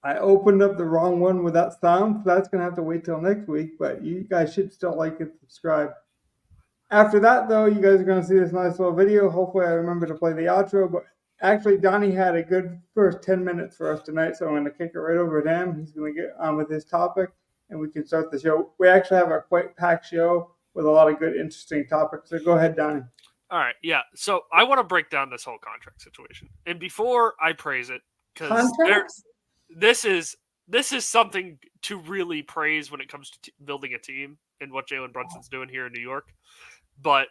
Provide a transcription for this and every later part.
I opened up the wrong one with that sound, so that's going to have to wait till next week, but you guys should still like and subscribe. After that, though, you guys are going to see this nice little video. Hopefully I remember to play the outro, but actually Donnie had a good first 10 minutes for us tonight, so I'm going to kick it right over to him. He's going to get on with his topic, and we can start the show. We actually have a quite packed show with a lot of good, interesting topics, so go ahead, Donnie. All right, yeah. So I want to break down this whole contract situation, and before I praise it, because this is something to really praise when it comes to building a team and what Jalen Brunson's doing here in New York. But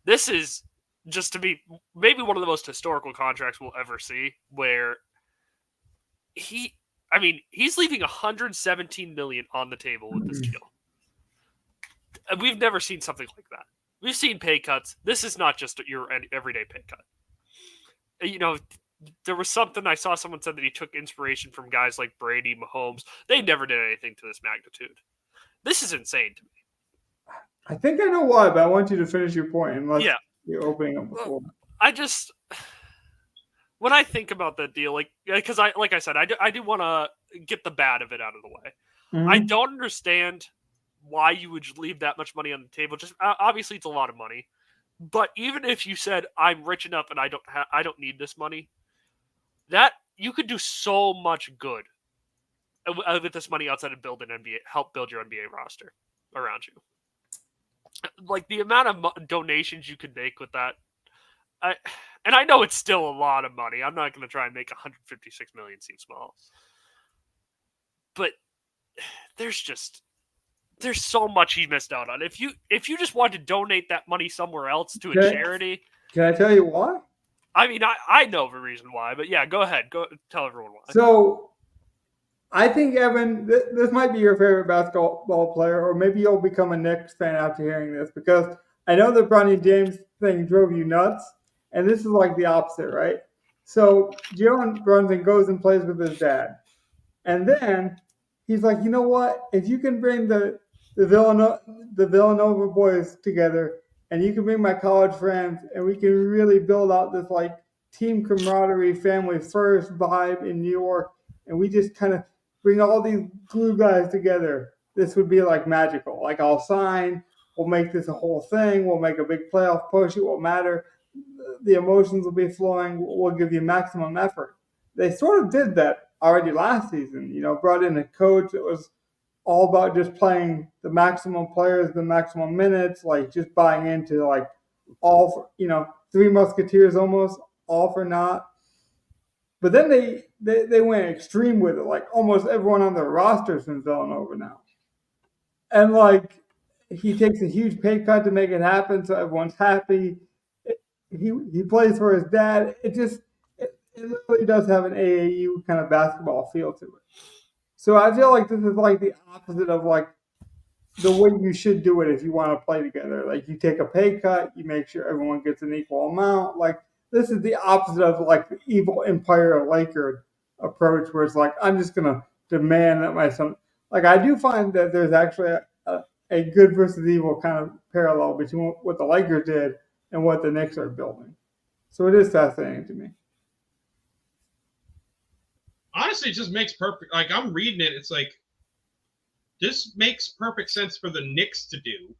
this is just to be maybe one of the most historical contracts we'll ever see, where he's leaving $117 million on the table with this deal. And we've never seen something like that. We've seen pay cuts. This is not just your everyday pay cut. You know, there was something I saw someone said that he took inspiration from guys like Brady, Mahomes. They never did anything to this magnitude. This is insane to me. I think I know why, but I want you to finish your point unless you're opening up before. When I think about that deal, because I said, I do want to get the bad of it out of the way. Mm-hmm. I don't understand why you would leave that much money on the table. Just obviously it's a lot of money, but even if you said I'm rich enough and I don't need this money, that you could do so much good with this money outside of help build your NBA roster around you. Like the amount of donations you could make with that, and I know it's still a lot of money. I'm not going to try and make $156 million seem small, but there's so much he missed out on. If you just wanted to donate that money somewhere else to a charity, can I tell you why? I mean, I know the reason why, but yeah, go ahead. Go tell everyone why. So, I think, Evan, this might be your favorite basketball player, or maybe you'll become a Knicks fan after hearing this, because I know the Bronny James thing drove you nuts, and this is like the opposite, right? So, Jalen Brunson goes and plays with his dad, and then he's like, you know what? If you can bring the Villanova boys together, and you can bring my college friends, and we can really build out this like team camaraderie, family first vibe in New York, and we just kind of bring all these glue guys together, this would be like magical. Like, I'll sign, we'll make this a whole thing, we'll make a big playoff push, it won't matter, the emotions will be flowing, we'll give you maximum effort. They sort of did that already last season, brought in a coach that was all about just playing the maximum players, the maximum minutes, like just buying into like all for, Three Musketeers almost, all for naught. But then they went extreme with it. Like almost everyone on their roster is from Villanova now. And like he takes a huge pay cut to make it happen, so everyone's happy. He plays for his dad. It really does have an AAU kind of basketball feel to it. So I feel like this is like the opposite of like the way you should do it if you want to play together. Like you take a pay cut, you make sure everyone gets an equal amount. Like this is the opposite of like the evil Empire Laker approach, where it's like I'm just gonna demand that my son. Like I do find that there's actually a good versus evil kind of parallel between what the Lakers did and what the Knicks are building. So it is fascinating to me. Honestly, it just makes perfect. Like I'm reading it, it's like this makes perfect sense for the Knicks to do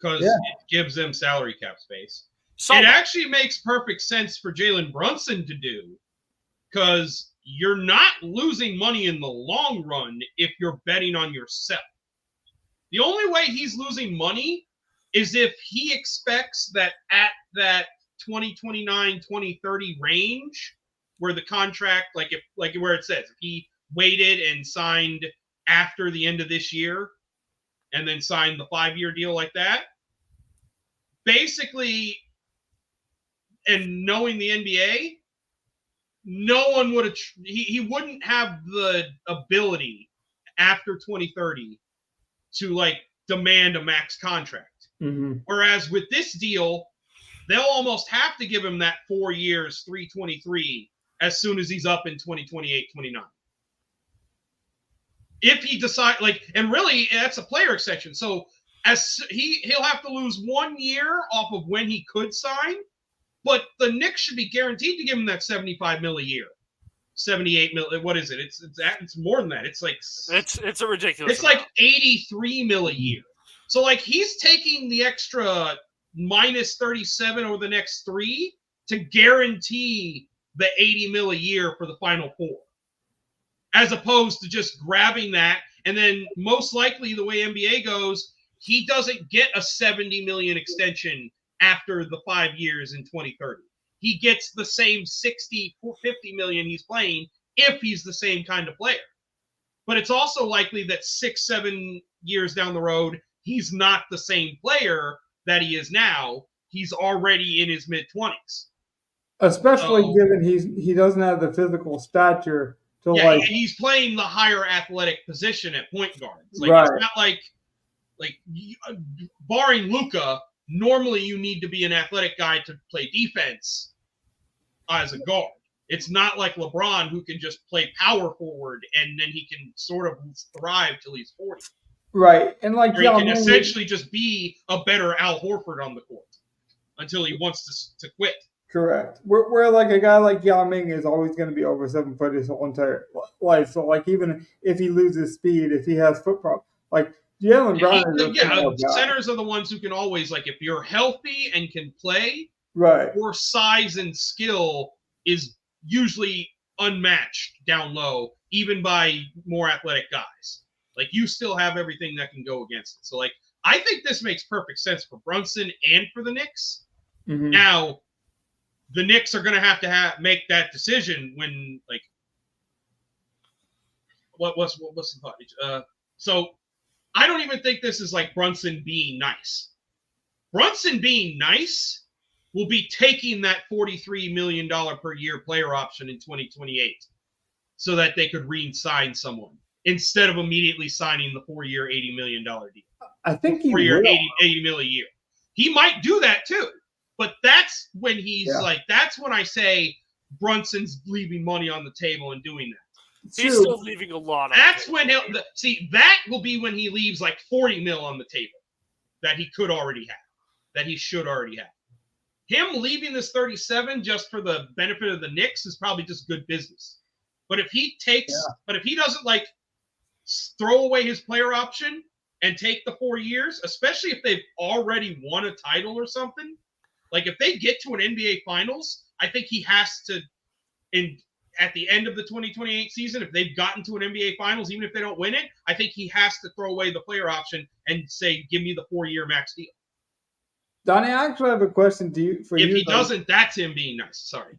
because it gives them salary cap space. So it actually makes perfect sense for Jalen Brunson to do because you're not losing money in the long run if you're betting on yourself. The only way he's losing money is if he expects that at that 2029, 2030 range where the contract, where it says, if he waited and signed after the end of this year and then signed the 5-year deal like that, basically, and knowing the NBA, no one would have, he wouldn't have the ability after 2030 to like demand a max contract. Mm-hmm. Whereas with this deal, they'll almost have to give him that 4 years, 323 as soon as he's up in 2028, 29. If he decides, and really that's a player exception. So he'll have to lose 1 year off of when he could sign, but the Knicks should be guaranteed to give him that $75 million a year. 78 million. What is it? It's more than that. It's like it's a ridiculous. It's like 83 mil a year. So like he's taking the extra minus 37 over the next 3 to guarantee the 80 mil a year for the final 4, as opposed to just grabbing that. And then most likely the way NBA goes, he doesn't get a 70 million extension after the 5 years in 2030. He gets the same 60 or 50 million he's playing if he's the same kind of player. But it's also likely that 6-7 years down the road, he's not the same player that he is now. He's already in his mid-20s. Especially given he doesn't have the physical stature to and he's playing the higher athletic position at point guard. It's not like barring Luka, normally you need to be an athletic guy to play defense as a guard. It's not like LeBron, who can just play power forward and then he can sort of thrive till he's 40. Right. And like he can essentially just be a better Al Horford on the court until he wants to quit. Correct. Where like a guy like Yao Ming is always going to be over 7 foot his whole entire life. So like even if he loses speed, if he has foot problems, like Jaylen Brown centers are the ones who can always, like, if you're healthy and can play, right, your size and skill is usually unmatched down low, even by more athletic guys. Like, you still have everything that can go against it. So, like, I think this makes perfect sense for Brunson and for the Knicks. Mm-hmm. Now, the Knicks are going to have make that decision when, like, what's the thought? So I don't even think this is like Brunson being nice. Brunson being nice will be taking that $43 million per year player option in 2028 so that they could re-sign someone instead of immediately signing the 4-year, $80 million deal. I think he 4-year, 80 mil a year. He might do that too. But that's when that's when I say Brunson's leaving money on the table and doing that. He's still leaving a lot on That's when that will be when he leaves like 40 mil on the table that he could already have, that he should already have. Him leaving this 37 just for the benefit of the Knicks is probably just good business. But if he doesn't like throw away his player option and take the 4 years, especially if they've already won a title or something, like if they get to an NBA Finals, I think he has to, at the end of the 2028 season, if they've gotten to an NBA Finals, even if they don't win it, I think he has to throw away the player option and say, give me the 4-year max deal. Donnie, I actually have a question for you. If he doesn't, that's him being nice. Sorry.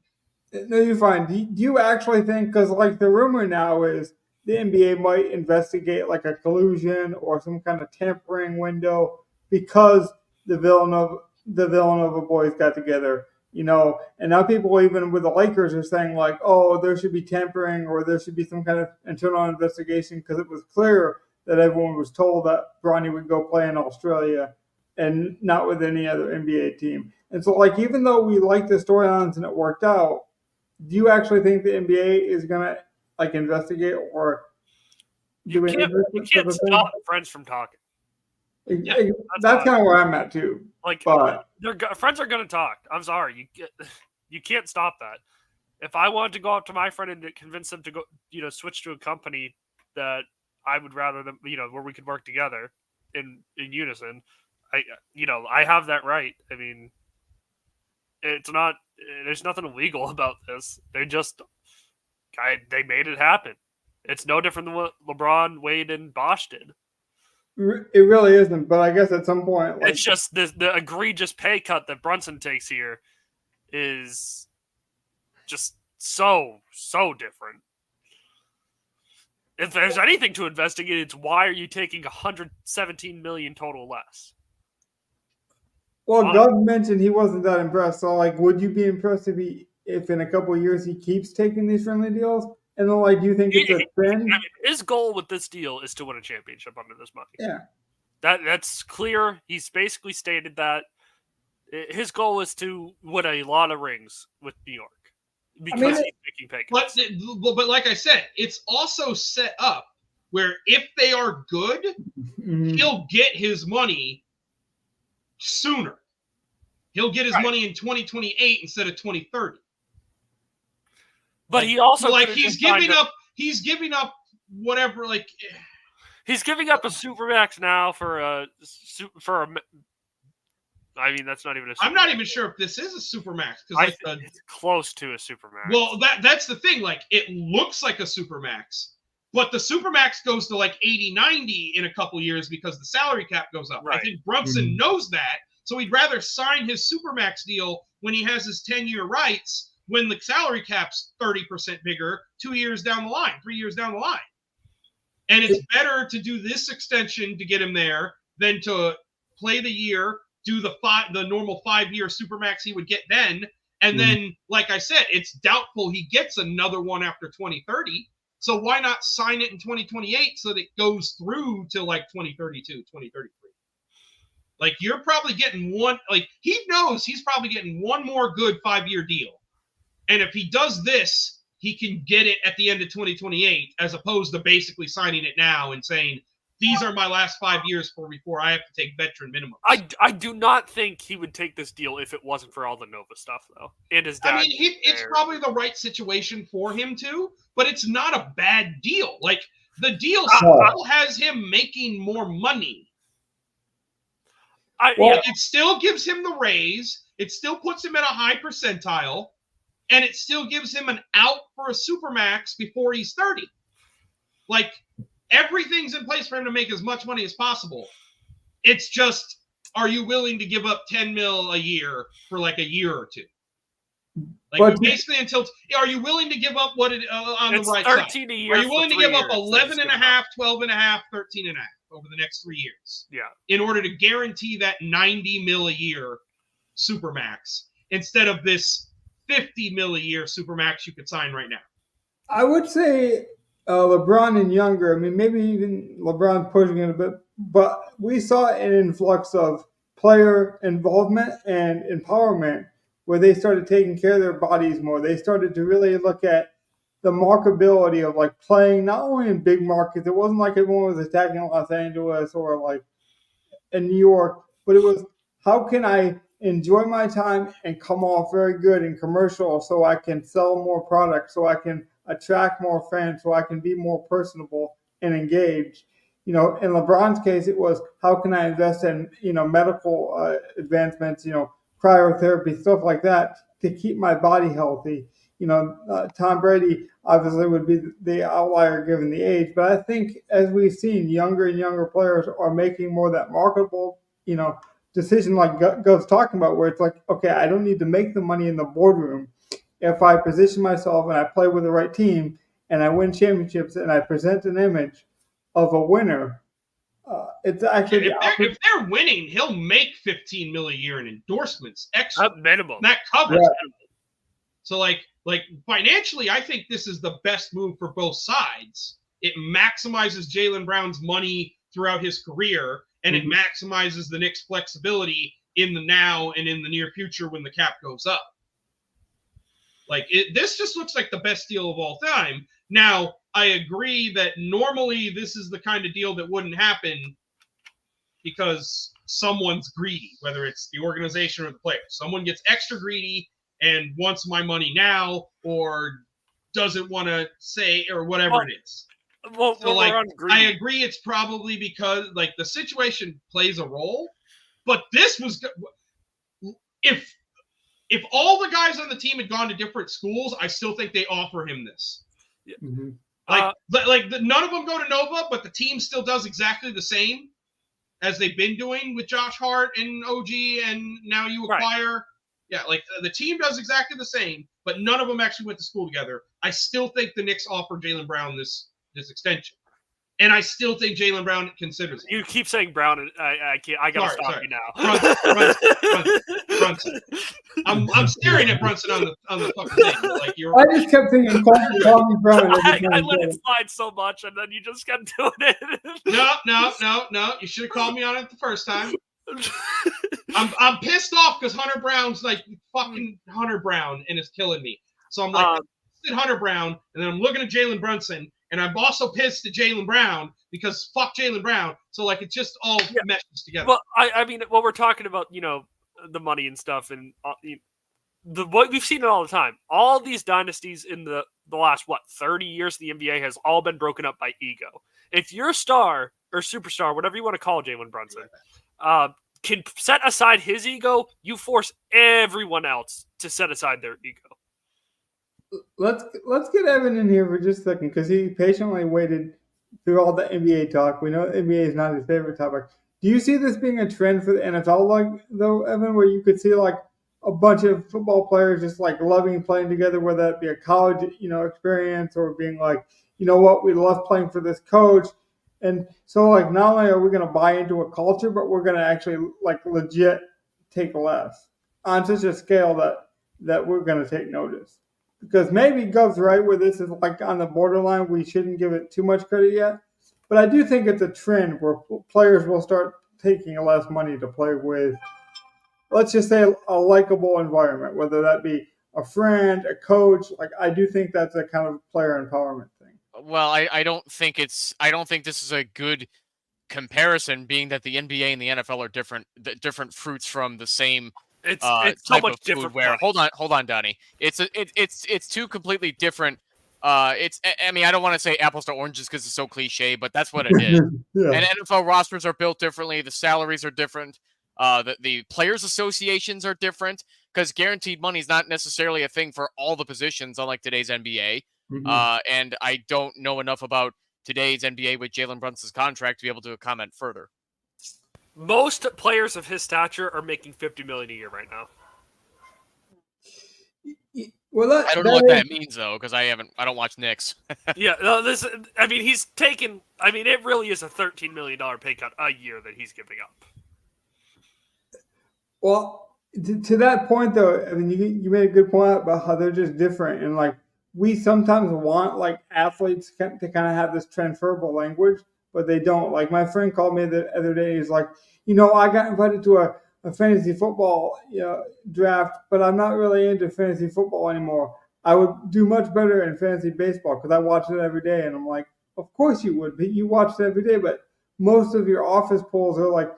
No, you're fine. Do you actually think, because like the rumor now is the NBA might investigate like a collusion or some kind of tampering window because the Villanova boys got together, and now people even with the Lakers are saying like, oh, there should be tampering or there should be some kind of internal investigation because it was clear that everyone was told that Bronny would go play in Australia and not with any other NBA team. And so like, even though we like the storylines and it worked out, do you actually think the NBA is going to like investigate or you can't stop friends from talking? Yeah, that's kind of where I'm at too. Like, their friends are going to talk. I'm sorry, you can't stop that. If I wanted to go up to my friend and convince them to go, switch to a company that I would rather them, where we could work together in unison, I have that right. I mean, it's not. There's nothing illegal about this. They made it happen. It's no different than what LeBron, Wade, and Bosh did. It really isn't, but I guess at some point... it's just the egregious pay cut that Brunson takes here is just so different. If there's anything to investigate, it's why are you taking $117 million total less? Well, Doug mentioned he wasn't that impressed, so like, would you be impressed if in a couple of years he keeps taking these friendly deals? And then, like, do you think it's a trend? His goal with this deal is to win a championship under this money. Yeah. That's clear. He's basically stated that his goal is to win a lot of rings with New York because he's making pay cuts. But like I said, it's also set up where if they are good, he'll get his money sooner. He'll get his money in 2028 instead of 2030. But he also he's giving up whatever. Like he's giving up a supermax now for a. I mean, that's not even a supermax. I'm not even sure if this is a supermax because it's close to a supermax. Well, that's the thing. Like, it looks like a supermax, but the supermax goes to like 80, 90 in a couple years because the salary cap goes up. Right. I think Brunson knows that, so he'd rather sign his supermax deal when he has his 10-year rights when the salary cap's 30% bigger 2 years down the line, 3 years down the line. And it's better to do this extension to get him there than to play the year, do the normal 5-year supermax he would get then, and then, like I said, it's doubtful he gets another one after 2030. So why not sign it in 2028 so that it goes through to like 2032, 2033? Like, you're probably getting one. Like, he knows he's probably getting one more good 5-year deal, and if he does this, he can get it at the end of 2028, as opposed to basically signing it now and saying, these are my last 5 years before I have to take veteran minimum. I do not think he would take this deal if it wasn't for all the Nova stuff, though. And his dad. I mean, it's probably the right situation for him to, but it's not a bad deal. Like, the deal still has him making more money. It still gives him the raise. It still puts him at a high percentile, and it still gives him an out for a supermax before he's 30. Like, everything's in place for him to make as much money as possible. It's just, are you willing to give up 10 mil a year for like a year or two? Like, basically are you willing to give up what it on the right side? A year are you willing to give up 11 and a half, 12 and a half, 13 and a half over the next 3 years? Yeah. In order to guarantee that 90 mil a year supermax instead of this 50 mil a year supermax you could sign right now? I would say LeBron and younger. I mean, maybe even LeBron pushing it a bit, but we saw an influx of player involvement and empowerment where they started taking care of their bodies more. They started to really look at the markability of like playing not only in big markets. It wasn't like everyone was attacking Los Angeles or like in New York, but it was, how can I enjoy my time and come off very good in commercial so I can sell more products, so I can attract more fans, so I can be more personable and engaged. In LeBron's case, it was, how can I invest in, medical advancements, cryotherapy, stuff like that to keep my body healthy. Tom Brady obviously would be the outlier given the age, but I think as we've seen, younger and younger players are making more of that marketable, decision like Gov's talking about, where it's like, okay, I don't need to make the money in the boardroom. If I position myself and I play with the right team and I win championships and I present an image of a winner, it's actually if they're winning, he'll make 15 mil a year in endorsements extra. Minimum. That covers minimum. So like financially, I think this is the best move for both sides. It maximizes Jaylen Brown's money throughout his career, and it maximizes the Knicks' flexibility in the now and in the near future when the cap goes up. Like, this just looks like the best deal of all time. Now, I agree that normally this is the kind of deal that wouldn't happen because someone's greedy, whether it's the organization or the player. Someone gets extra greedy and wants my money now, or doesn't want to say, or whatever it is. Well, so I agree it's probably because like the situation plays a role, but this was, if all the guys on the team had gone to different schools, I still think they offer him this. Yeah. Mm-hmm. None of them go to Nova, but the team still does exactly the same as they've been doing with Josh Hart and OG, and now you acquire. Right. Yeah, like the team does exactly the same, but none of them actually went to school together. I still think the Knicks offer Jaylen Brown this extension, and I still think Jaylen Brown considers it. You keep saying Brown, and I can't. I gotta stop you now. Brunson. I'm staring at Brunson on the fucking thing. Like I just kept thinking, call me Brown. I let it slide so much, and then you just kept doing it. No. You should have called me on it the first time. I'm pissed off because Hunter Brown's like fucking Hunter Brown, and it's killing me. So I'm like, Hunter Brown, and then I'm looking at Jalen Brunson, and I'm also pissed at Jaylen Brown because fuck Jaylen Brown. So like, it just all meshes together. Well, I mean, we're talking about, the money and stuff, and what we've seen it all the time. All these dynasties in the the last 30 years of the NBA has all been broken up by ego. If you're a star or superstar, whatever you want to call Jalen Brunson, can set aside his ego, you force everyone else to set aside their ego. Let's get Evan in here for just a second because he patiently waited through all the NBA talk. We know NBA is not his favorite topic. Do you see this being a trend for the NFL, like though, Evan, where you could see like a bunch of football players just like loving playing together, whether that be a college, experience or being like, you know what, we love playing for this coach. And so like not only are we going to buy into a culture, but we're going to actually like legit take less on such a scale that we're going to take notice. Because maybe Gov's right where this is like on the borderline. We shouldn't give it too much credit yet. But I do think it's a trend where players will start taking less money to play with, let's just say, a likable environment, whether that be a friend, a coach. Like I do think that's a kind of player empowerment thing. Well, I don't think this is a good comparison, being that the NBA and the NFL are different fruits from the same it's so much different. Where hold on, Donnie. It's two completely different. I don't want to say apples to oranges because it's so cliche, but that's what it is. Yeah. And NFL rosters are built differently. The salaries are different. The players' associations are different because guaranteed money is not necessarily a thing for all the positions, unlike today's NBA. Mm-hmm. And I don't know enough about today's NBA with Jalen Brunson's contract to be able to comment further. Most players of his stature are making $50 million a year right now. Well, I don't know what that means though, because I don't watch Knicks. Yeah, he's taken. It really is a $13 million pay cut a year that he's giving up. Well, to that point though, you made a good point about how they're just different, and like we sometimes want like athletes to kind of have this transferable language, but they don't. Like my friend called me the other day. He's like, I got invited to a fantasy football draft, but I'm not really into fantasy football anymore. I would do much better in fantasy baseball because I watch it every day. And I'm like, of course you would, but you watch it every day. But most of your office polls are like,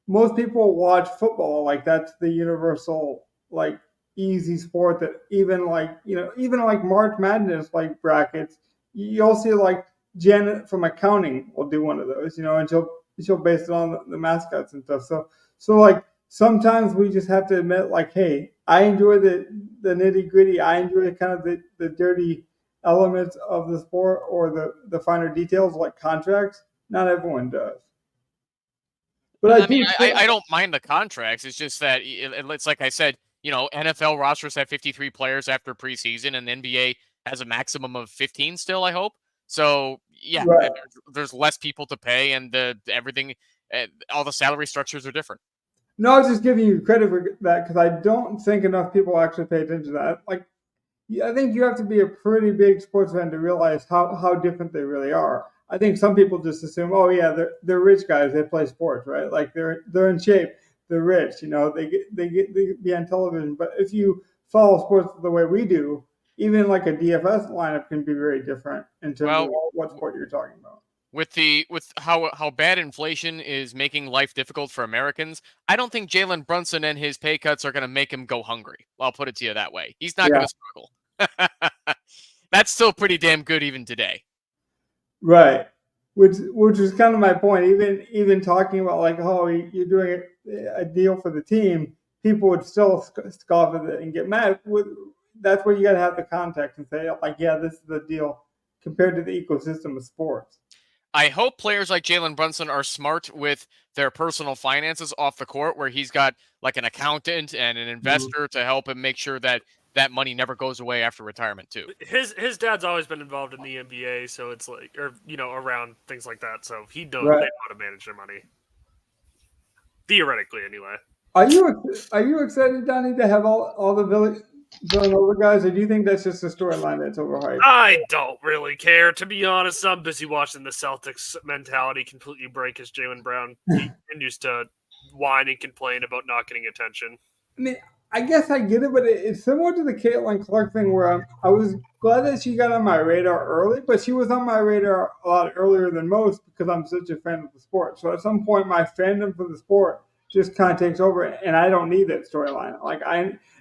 most people watch football. Like that's the universal, like easy sport that even like March Madness, like brackets, you'll see like Janet from accounting will do one of those, and she'll base it on the mascots and stuff. So like, sometimes we just have to admit, like, hey, I enjoy the nitty gritty. I enjoy kind of the dirty elements of the sport or the finer details like contracts. Not everyone does. But I don't mind the contracts. It's just that it's like I said, NFL rosters have 53 players after preseason, and the NBA has a maximum of 15 still, I hope. So, yeah, right. There's less people to pay, and everything, all the salary structures are different. No, I was just giving you credit for that because I don't think enough people actually pay attention to that. Like, I think you have to be a pretty big sports fan to realize how different they really are. I think some people just assume, oh yeah, they're rich guys, they play sports, right? Like they're in shape, they're rich, they be on television. But if you follow sports the way we do, even like a DFS lineup can be very different in terms of what sport you're talking about. With how bad inflation is making life difficult for Americans, I don't think Jalen Brunson and his pay cuts are going to make him go hungry. I'll put it to you that way. He's not going to struggle. That's still pretty damn good even today. Right. Which is kind of my point. Even talking about like, oh, you're doing a deal for the team, people would still scoff at it and get mad. That's where you got to have the context and say, like, yeah, this is the deal compared to the ecosystem of sports. I hope players like Jalen Brunson are smart with their personal finances off the court, where he's got like an accountant and an investor to help him make sure that money never goes away after retirement too. His dad's always been involved in the NBA, so it's like, or around things like that. So he knows they know how to manage their money, theoretically, anyway. Are you excited, Donnie, to have all the Villanova guys, or do you think that's just a storyline that's overhyped? I don't really care, to be honest. I'm busy watching the Celtics mentality completely break as Jaylen Brown continues to whine and complain about not getting attention. I mean, I guess I get it, but it's similar to the Caitlin Clark thing where I was glad that she got on my radar early, but she was on my radar a lot earlier than most because I'm such a fan of the sport. So at some point, my fandom for the sport just kind of takes over, and I don't need that storyline. Like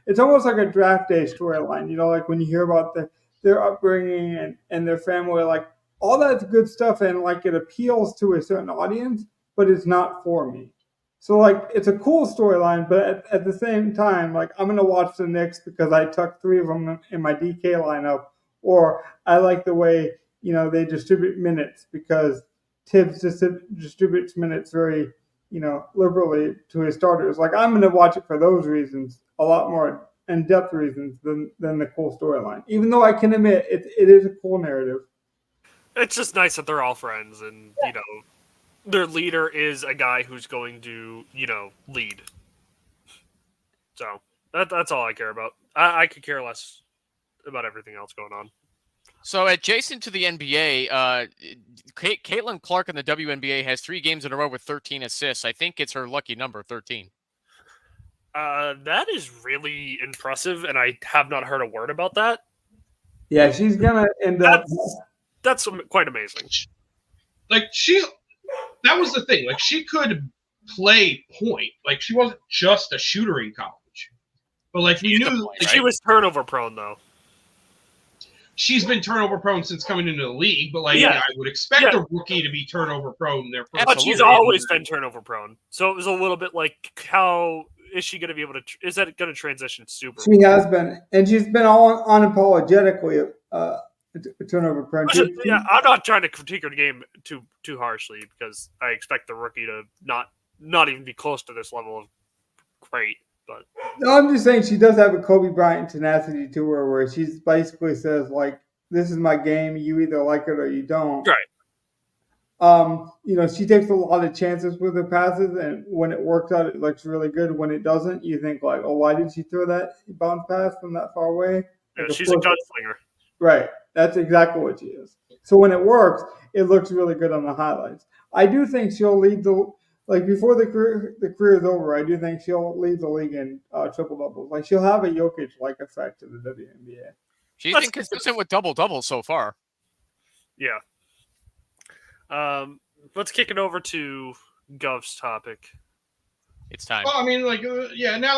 it's almost like a draft day storyline, like when you hear about their upbringing and their family, like all that's good stuff, and like it appeals to a certain audience, but it's not for me. So like it's a cool storyline, but at the same time, like I'm gonna watch the Knicks because I tucked 3 of them in my DK lineup, or I like the way they distribute minutes because Tibbs distributes minutes very liberally to his starters. Like I'm gonna watch it for those reasons, a lot more in-depth reasons than the cool storyline. Even though I can admit it is a cool narrative. It's just nice that they're all friends, and their leader is a guy who's going to, lead. So that's all I care about. I could care less about everything else going on. So adjacent to the NBA, Caitlin Clark in the WNBA has 3 games in a row with 13 assists. I think it's her lucky number, 13. That is really impressive, and I have not heard a word about that. Yeah, she's gonna end up. That's quite amazing. Like that was the thing. Like she could play point. Like she wasn't just a shooter in college, but like we knew point, right? She was turnover prone though. She's been turnover prone since coming into the league, but I would expect a rookie to be turnover prone there. But she's always been turnover prone, so it was a little bit like, how is she going to be able to? Is that going to transition super? She has been, and she's been all unapologetically turnover prone. Yeah, I'm not trying to critique her game too harshly because I expect the rookie to not even be close to this level of great. But no, I'm just saying she does have a Kobe Bryant tenacity to her, where she basically says like, "This is my game. You either like it or you don't." Right. She takes a lot of chances with her passes, and when it works out, it looks really good. When it doesn't, you think like, "Oh, why did she throw that bounce pass from that far away?" Yeah, she's a gunslinger. Right. That's exactly what she is. So when it works, it looks really good on the highlights. I do think she'll lead before the career is over. I do think she'll lead the league in triple doubles. Like she'll have a Jokic-like effect to the WNBA. She's been consistent with double doubles so far. Yeah. Let's kick it over to Gov's topic. It's time. Well, I mean, now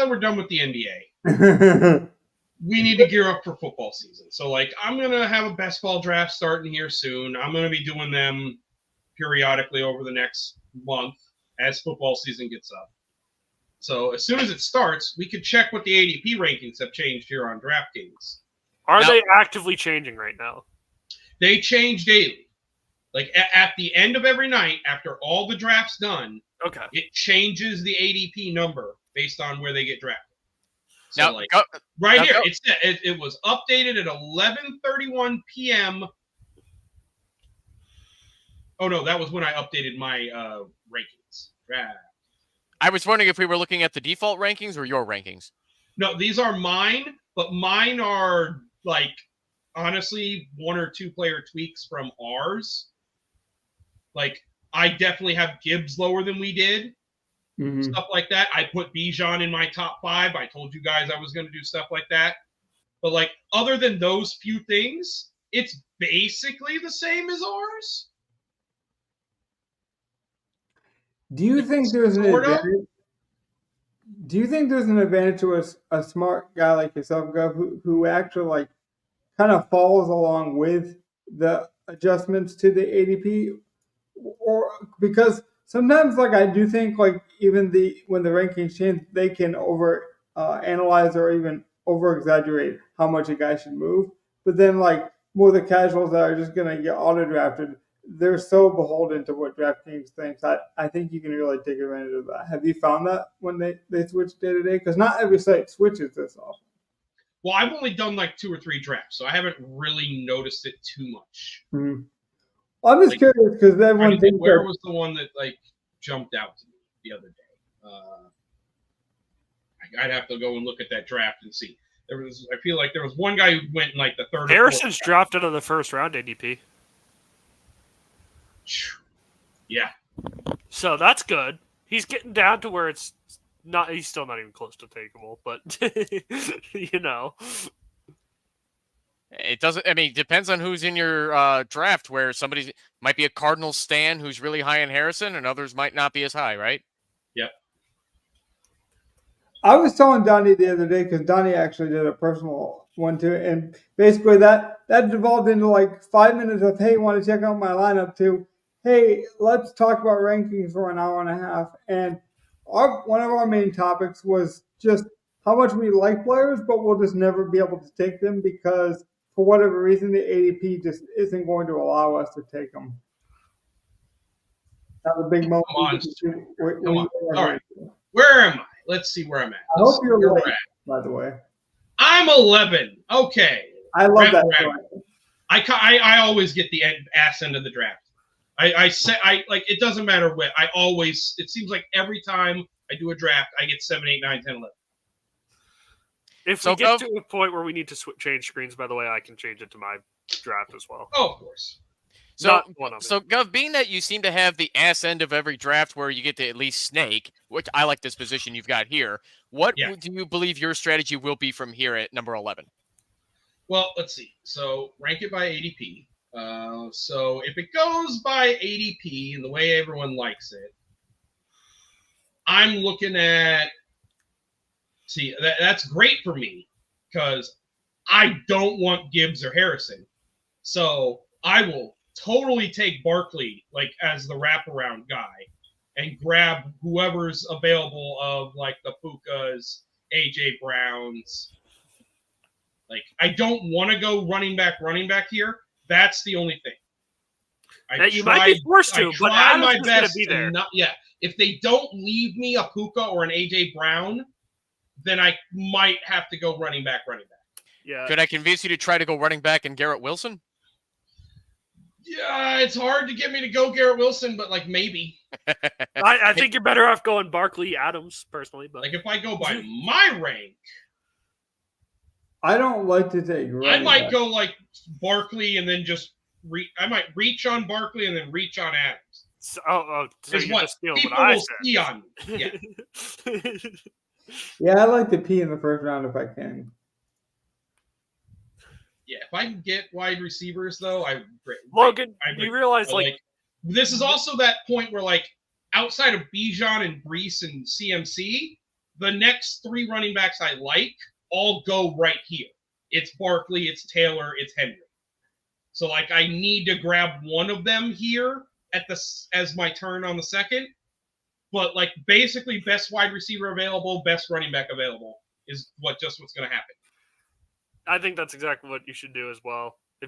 that we're done with the NBA, we need to gear up for football season. So, I'm going to have a best ball draft starting here soon. I'm going to be doing them periodically over the next month as football season gets up. So, as soon as it starts, we could check what the ADP rankings have changed here on Draftkings. Are they actively changing right now? They change daily. At the end of every night, after all the drafts done, okay, it changes the ADP number based on where they get drafted. So, now, it was updated at 11:31 p.m. Oh no, that was when I updated my rankings. I was wondering if we were looking at the default rankings or your rankings. No, these are mine, but mine are honestly 1 or 2 player tweaks from ours. I definitely have Gibbs lower than we did. Mm-hmm. Stuff like that. I put Bijan in my top 5. I told you guys I was going to do stuff like that. But other than those few things, it's basically the same as ours. Do you think there's an advantage? Do you think there's an advantage to a smart guy like yourself, Gov, who actually kind of follows along with the adjustments to the ADP? Or because sometimes I do think even when the rankings change, they can over analyze or even over exaggerate how much a guy should move. But then more the casuals that are just gonna get auto drafted, they're so beholden to what DraftKings thinks. I think you can really take advantage of that. Have you found that when they switch day to day? Because not every site switches this often. Well, I've only done 2 or 3 drafts, so I haven't really noticed it too much. Mm-hmm. I'm just curious because everyone thinks where was the one that jumped out to me the other day? I'd have to go and look at that draft and see. I feel like there was one guy who went in the 3rd. Harrison's dropped out of the 1st round ADP. Yeah. So that's good. He's getting down to where it's not. He's still not even close to takeable, but It doesn't. I mean, it depends on who's in your draft. Where somebody might be a Cardinals stan who's really high in Harrison, and others might not be as high, right? Yep. I was telling Donnie the other day, because Donnie actually did a personal one too, and basically that devolved into like 5 minutes of, hey, want to check out my lineup, to, hey, let's talk about rankings for an hour and a half. And one of our main topics was just how much we like players, but we'll just never be able to take them because for whatever reason the ADP just isn't going to allow us to take them. That was a big moment. Come on. All right. Where am I? Let's see where I'm at. I hope you're late, by the way. I'm 11. Okay. I love that. I always get the ass end of the draft. I like, it doesn't matter what. It seems like every time I do a draft, I get 7, 8, 9, 10, 11. If we get to a point where we need to change screens, by the way, I can change it to my draft as well. Oh, of course. So Gov, being that you seem to have the ass end of every draft where you get to at least snake, which I like this position you've got here, what do you believe your strategy will be from here at number 11? Well, let's see. So rank it by ADP. So if it goes by ADP and the way everyone likes it, I'm looking at, that's great for me because I don't want Gibbs or Harrison. So I will totally take Barkley like as the wraparound guy and grab whoever's available of like the Pukas, AJ Browns. Like, I don't want to go running back here. That's the only thing. You might be forced to, but Adams my is best be there. If they don't leave me a Puka or an AJ Brown, then I might have to go running back. Yeah. Could I convince you to try to go running back and Garrett Wilson? Yeah, it's hard to get me to go Garrett Wilson, but like maybe. I think you're better off going Barkley Adams personally, but like if I go by my rank, I don't like to take. I might go like Barkley and then just I might reach on Barkley and then reach on Adams. So is you're what just stealing people what I will said. see on me. Yeah. Yeah, I like to pee in the first round if I can. Yeah, if I can get wide receivers, though, Logan, you realize like this is also that point where like outside of Bijan and Brees and CMC, the next 3 running backs I like all go right here. It's Barkley, it's Taylor, it's Henry. So like I need to grab one of them here as my turn on the second. But like basically best wide receiver available, best running back available is what's going to happen. I think that's exactly what you should do as well. I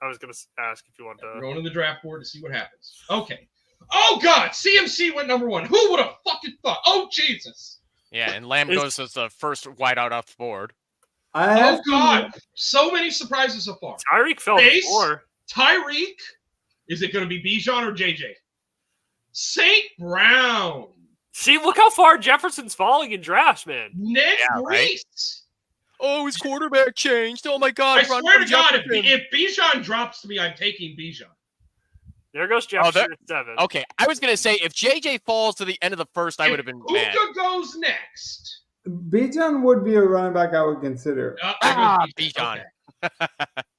was going to ask if you want to go to the draft board to see what happens. Okay. Oh God, CMC went number 1. Who would have fucking thought? Oh Jesus. Yeah, and Lamb goes as the first wideout off the board. Oh God, so many surprises so far. Tyreek fell before. Tyreek. Is it going to be Bijan or JJ? St. Brown. See, look how far Jefferson's falling in drafts, man. Nick Brees. Right? Oh, his quarterback changed. Oh my God! I swear to God, if Bijan drops to me, I'm taking Bijan. There goes Jefferson at 7. Okay, I was gonna say if JJ falls to the end of the first, I would have been mad. Puka goes next. Bijan would be a running back I would consider. Bijan. Okay. All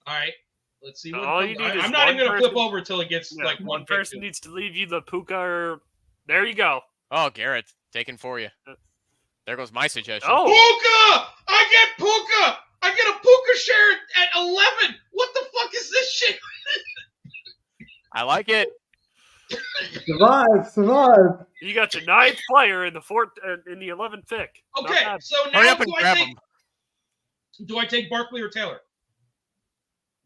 right. Let's see. I'm not even gonna flip over until it gets like one person needs to leave you the Puka. Or there you go. Oh, Garrett, taken for you. There goes my suggestion. Oh, Puka! I get Puka! I get a Puka share at 11. What the fuck is this shit? I like it. Survive. You got your 9th player in the 11th pick. Okay, so now hurry up and grab him. Do I take Barkley or Taylor?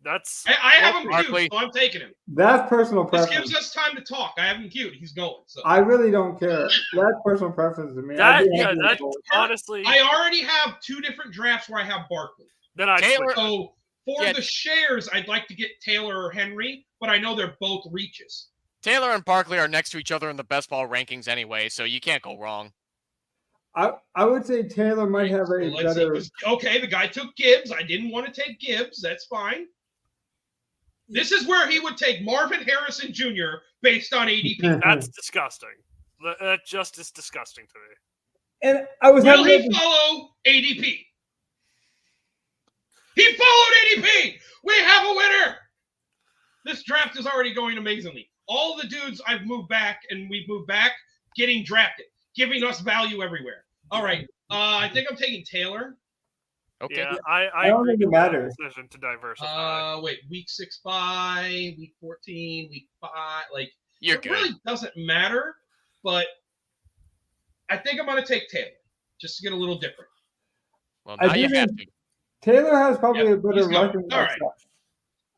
That's I have him queued, so I'm taking him. That's personal preference. This gives us time to talk. I have him queued. He's going. So I really don't care. That's personal preference to me. That's honestly. I already have 2 different drafts where I have Barkley. Then Taylor. So for the shares, I'd like to get Taylor or Henry, but I know they're both reaches. Taylor and Barkley are next to each other in the best ball rankings anyway, so you can't go wrong. I would say Taylor might have a better. Okay, the guy took Gibbs. I didn't want to take Gibbs. That's fine. This is where he would take Marvin Harrison Jr. based on ADP. That's disgusting. That just is disgusting to me. And I was. Will he follow ADP? He followed ADP. We have a winner. This draft is already going amazingly. All the dudes I've moved back and we've moved back getting drafted, giving us value everywhere. All right. I think I'm taking Taylor. Okay. Yeah, I don't think it matters. Decision to diversify. Wait, week 6 bye, week 14, week 5. Like, You're it good. really doesn't matter, but I think I'm going to take Taylor just to get a little different. Well, now you have to. Taylor has probably a better rushing. All right.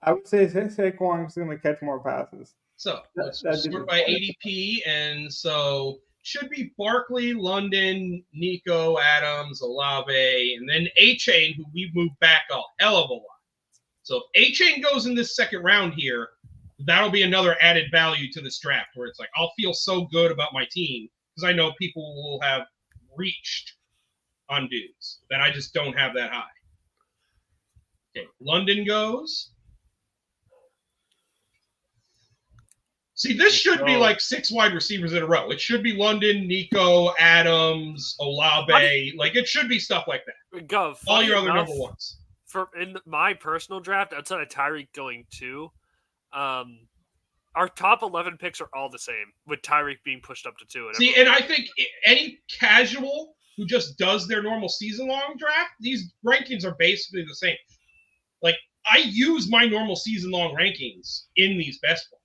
I would say Saquon's going to catch more passes. So let's sort by ADP, and so should be Barkley, London, Nico, Adams, Olave, and then A-Chain, who we moved back a hell of a lot. So if A-Chain goes in this second round here, that'll be another added value to this draft, where it's like I'll feel so good about my team because I know people will have reached on dudes that I just don't have that high. Okay, London goes. See, this should be like 6 wide receivers in a row. It should be London, Nico, Adams, Olave. Like, it should be stuff like that. Gov, all your other number ones. In my personal draft, outside of Tyreek going 2, our top 11 picks are all the same, with Tyreek being pushed up to 2. See, and I think any casual who just does their normal season-long draft, these rankings are basically the same. Like, I use my normal season-long rankings in these best ones.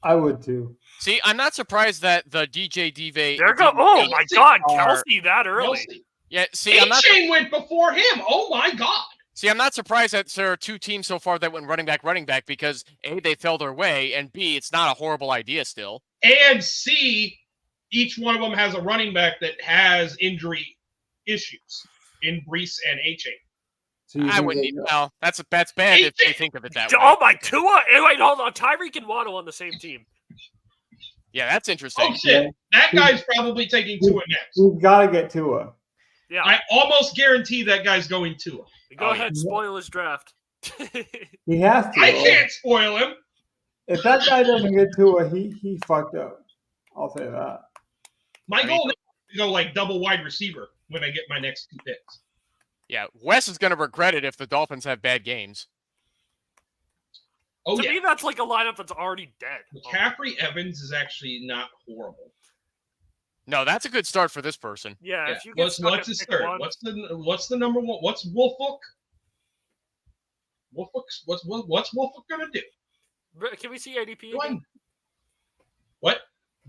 I would too. See, I'm not surprised that the DJ Dive. Oh my God, Kelsey that early. Kelsey. Yeah, see, A-Chain went before him. Oh my God. See, I'm not surprised that there are 2 teams so far that went running back because A, they fell their way, and B, it's not a horrible idea still. And C, each one of them has a running back that has injury issues in Brees and A-Chain. So I wouldn't need. No, that's bad if they think of it that way. Oh my Tua! Wait, hold on. Tyreek and Waddle on the same team. Yeah, that's interesting. Oh shit! That guy's probably taking Tua next. We've got to get Tua. Yeah, I almost guarantee that guy's going Tua. Go ahead, spoil his draft. He has to. I can't spoil him. If that guy doesn't get Tua, he fucked up. I'll say that. My goal is to go like double wide receiver when I get my next 2 picks. Yeah, Wes is going to regret it if the Dolphins have bad games. Oh, to me, that's like a lineup that's already dead. McCaffrey Evans is actually not horrible. No, that's a good start for this person. Yeah. If you get what's his third? What's the number 1? What's Wolfhook? What's Wolfhook gonna do? Can we see ADP? What?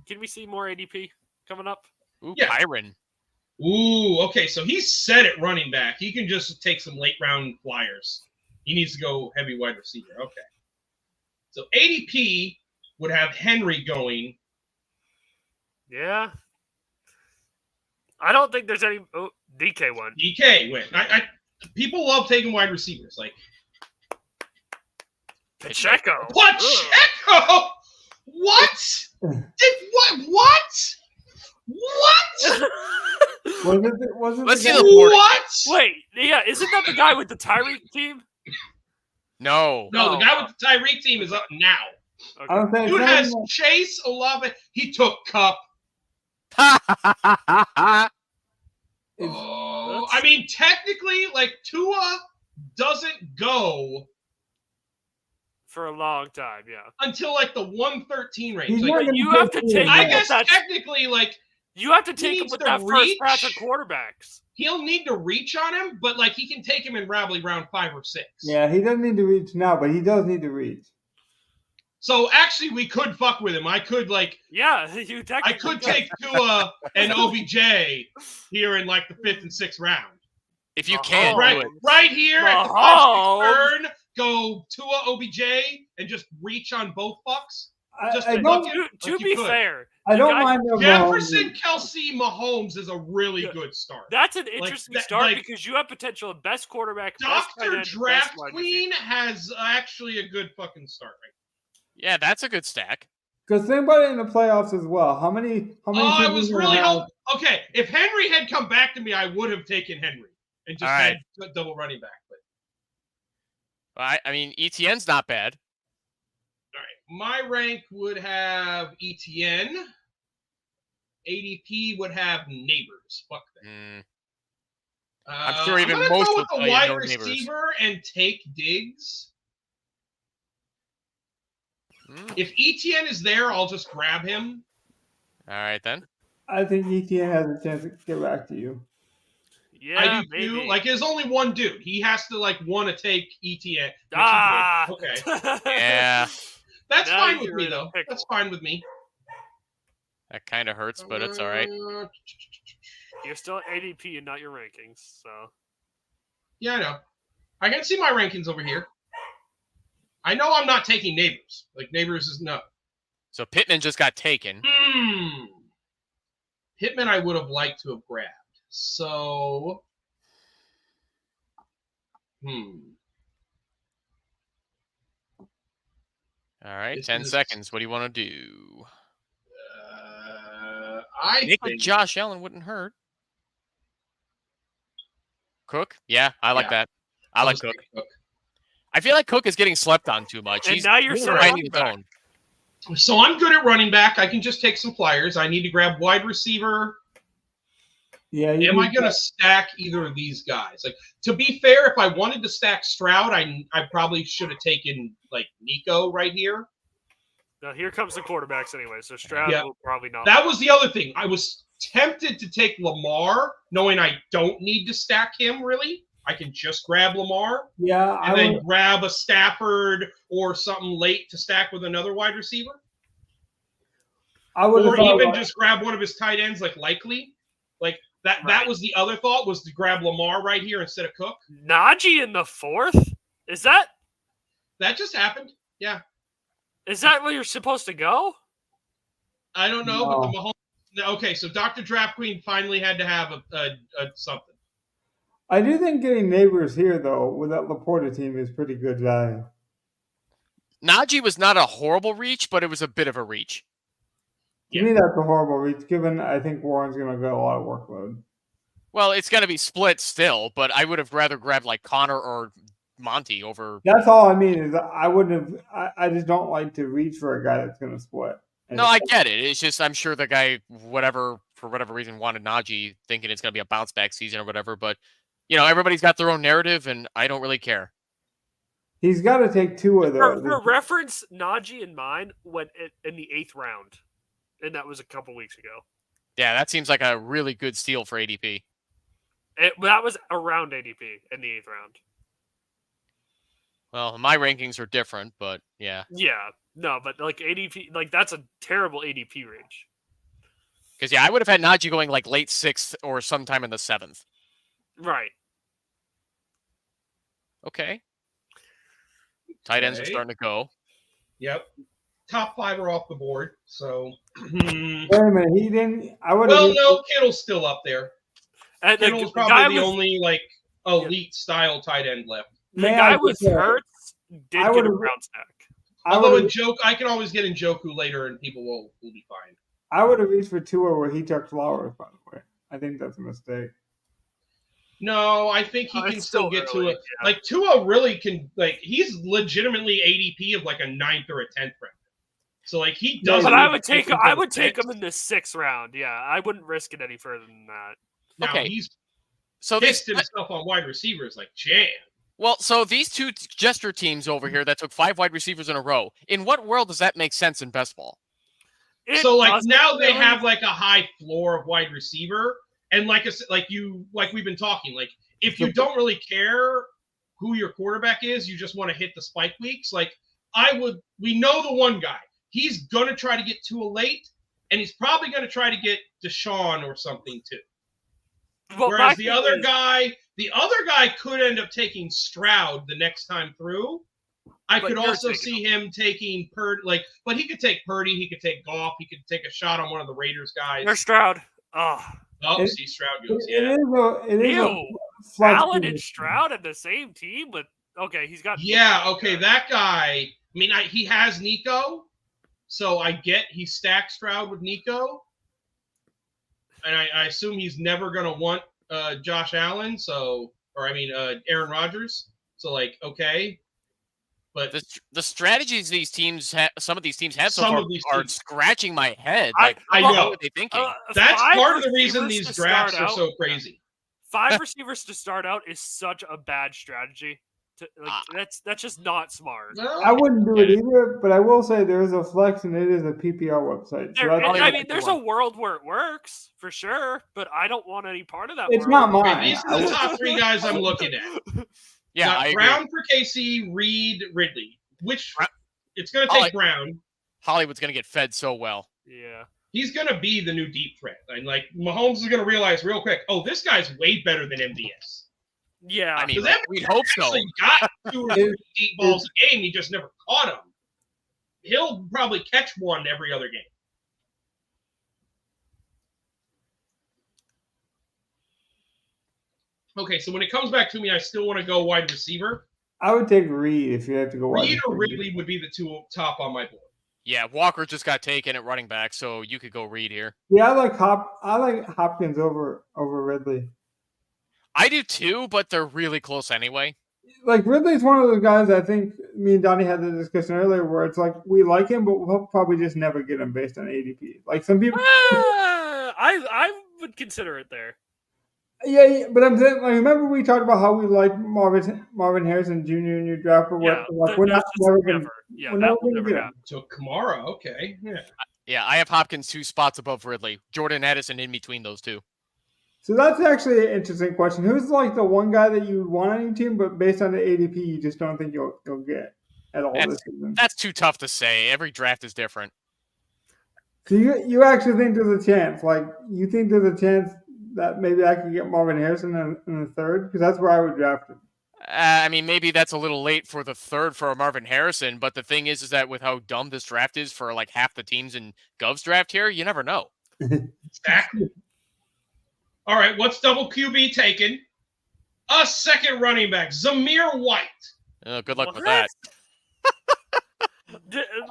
Can we see more ADP coming up? Ooh, yeah. Kyron. Ooh, okay. So he's set at running back. He can just take some late round flyers. He needs to go heavy wide receiver. Okay. So ADP would have Henry going. Yeah. I don't think there's any. Oh, DK went. DK went. People love taking wide receivers. Like Pacheco. Pacheco. What? What? Let's see the board. What? Wait, yeah, isn't that the guy with the Tyreek team? No, the guy with the Tyreek team is up now. Okay. Dude has Chase, Olave. He took Cup. I mean, technically, like Tua doesn't go for a long time, yeah, until like the 113 range. Like, you have to take. I guess technically, like you have to take him with that first batch of quarterbacks. He'll need to reach on him, but like he can take him in probably round 5 or 6. Yeah, he doesn't need to reach now, but he does need to reach. So actually, we could fuck with him. I could like, I could take Tua and OBJ here in like the 5th and 6th round. If you can, right here at the 5th turn, go Tua OBJ and just reach on both fucks. To be fair, I don't mind Jefferson, Kelsey, Mahomes is a really good start. That's an interesting start because you have potential of best quarterback. Dr. Draft Queen has actually a good fucking start right now. Yeah, that's a good stack. Because think about it in the playoffs as well. How many? I was really okay. If Henry had come back to me, I would have taken Henry and just had double running back. But I mean, ETN's not bad. All right, my rank would have ETN. ADP would have Neighbors. Fuck that. I'm sure even I'm most go with of the wide receiver and take Diggs. If ETN is there, I'll just grab him. All right, then. I think ETN has a chance to get back to you. Yeah, I do maybe. too. Like, there's only one dude. He has to want to take ETN. Okay. Yeah. That's Now fine you with get me, rid of though. Pickle. That's fine with me. That kind of hurts, but it's all right. You're still at ADP and not your rankings, so. Yeah, I know. I can see my rankings over here. I know I'm not taking Neighbors. Like, Neighbors is no. So Pittman just got taken. Pittman I would have liked to have grabbed. So, All right, 10 seconds. What do you want to do? I think think Josh Allen wouldn't hurt. Cook? Yeah, I like that. I like Cook. I feel like Cook is getting slept on too much. And He's now you're finding his own. So I'm good at running back. I can just take some flyers. I need to grab wide receiver. Yeah. Am I going to stack either of these guys? Like, to be fair, if I wanted to stack Stroud, I probably should have taken like Nico right here. Now here comes the quarterbacks anyway, so Stroud will probably not. That was the other thing. I was tempted to take Lamar, knowing I don't need to stack him really. I can just grab Lamar. Yeah. And then grab a Stafford or something late to stack with another wide receiver. Or even just grab one of his tight ends, like Likely. Like that was the other thought, was to grab Lamar right here instead of Cook. Najee in the 4th? Is that just happened? Yeah. Is that where you're supposed to go? I don't know, but the Mahomes. Okay, so Dr. Draft Queen finally had to have a something. I do think getting Neighbors here, though, with that Laporta team is pretty good value. Najee was not a horrible reach, but it was a bit of a reach. To me, that's a horrible reach, given I think Warren's going to get a lot of workload. Well, it's going to be split still, but I would have rather grabbed like Connor or Monty over. That's all I mean is I wouldn't have. I just don't like to reach for a guy that's going to split. No, I get it. It's just I'm sure the guy, for whatever reason, wanted Najee, thinking it's going to be a bounce back season or whatever. But everybody's got their own narrative, and I don't really care. He's got to take two of those. For reference, Najee and mine went in the 8th round, and that was a couple weeks ago. Yeah, that seems like a really good steal for ADP. That was around ADP in the 8th round. Well, my rankings are different, but yeah. Yeah, no, but like ADP, like that's a terrible ADP range. Because I would have had Najee going like late 6th or sometime in the 7th. Right. Okay. Tight ends are starting to go. Yep. Top 5 are off the board, so. Wait a minute, he didn't. No, Kittle's still up there. And Kittle's probably the only elite style tight end left. The guy with Hurts did get a round stack. Although I can always get Njoku later, and people will be fine. I would have reached for Tua where he took Flowers, by the way. I think that's a mistake. No, I think he can still get to it. Yeah. Like, Tua really can, he's legitimately ADP of like a 9th or a 10th round. So, like, he does. But I would take him in the 6th round. Yeah, I wouldn't risk it any further than that. Now, he's pissed himself on wide receivers like jam. Well, so these two Jester teams over here that took 5 wide receivers in a row, in what world does that make sense in best ball? So, like, now they have, like, a high floor of wide receiver. And like we've been talking, like, if you don't really care who your quarterback is, you just want to hit the spike weeks. Like, we know the one guy. He's going to try to get Tua late, and he's probably going to try to get Deshaun or something too. Well, whereas the other guy could end up taking Stroud the next time through. I could also see him taking Purdy, but he could take Purdy, he could take Goff, he could take a shot on one of the Raiders guys. There's Stroud. See, Stroud goes. Allen and Stroud at the same team with. Okay, he's got. Yeah, okay, that guy. I mean, he has Nico, so I get he stacked Stroud with Nico, and I assume he's never gonna want Josh Allen. Aaron Rodgers. So, like, okay. But the strategies these teams some of these teams have so far are scratching my head. Like, I know. What are they thinking? That's part of the reason these drafts are so crazy. 5 receivers to start out is such a bad strategy. That's just not smart. Well, I wouldn't do it either, but I will say there is a flex, and it is a PPR website. So I mean, there's a world where it works for sure, but I don't want any part of that. It's world. not mine. These are the top 3 guys I'm looking at. Yeah, I Brown agree. for KC, Reed, Ridley. Which it's going to take Brown. Hollywood's going to get fed so well. Yeah. He's going to be the new deep threat. And like Mahomes is going to realize real quick, oh, this guy's way better than MVS. Yeah. I mean, we'd hope so. He got 2 or 3 deep balls a game. He just never caught them. He'll probably catch one every other game. Okay, so when it comes back to me, I still want to go wide receiver. I would take Reed if you have to go wide. Reed or Ridley would be the 2 top on my board. Yeah, Walker just got taken at running back, so you could go Reed here. Yeah, I like Hopkins over Ridley. I do too, but they're really close anyway. Like Ridley's one of those guys I think me and Donnie had the discussion earlier where it's like we like him, but we'll probably just never get him based on ADP. Like some people, I would consider it there. Yeah, but I'm saying, like, remember we talked about how we like Marvin Harrison Jr. in your draft, or what? Like, we're not never gonna. Yeah, that will never happen. So Kamara, okay, yeah. I have Hopkins 2 spots above Ridley. Jordan Addison in between those 2. So that's actually an interesting question. Who's like the one guy that you would want on your team, but based on the ADP, you just don't think you'll get at all this season? That's too tough to say. Every draft is different. So you actually think there's a chance? Like, you think there's a chance that maybe I could get Marvin Harrison in the 3rd? Because that's where I would draft him. I mean, maybe that's a little late for the 3rd for Marvin Harrison, but the thing is that with how dumb this draft is for like half the teams in Gov's draft here, you never know. Exactly. All right, what's double QB taken? A 2nd running back, Zamir White. Good luck with that.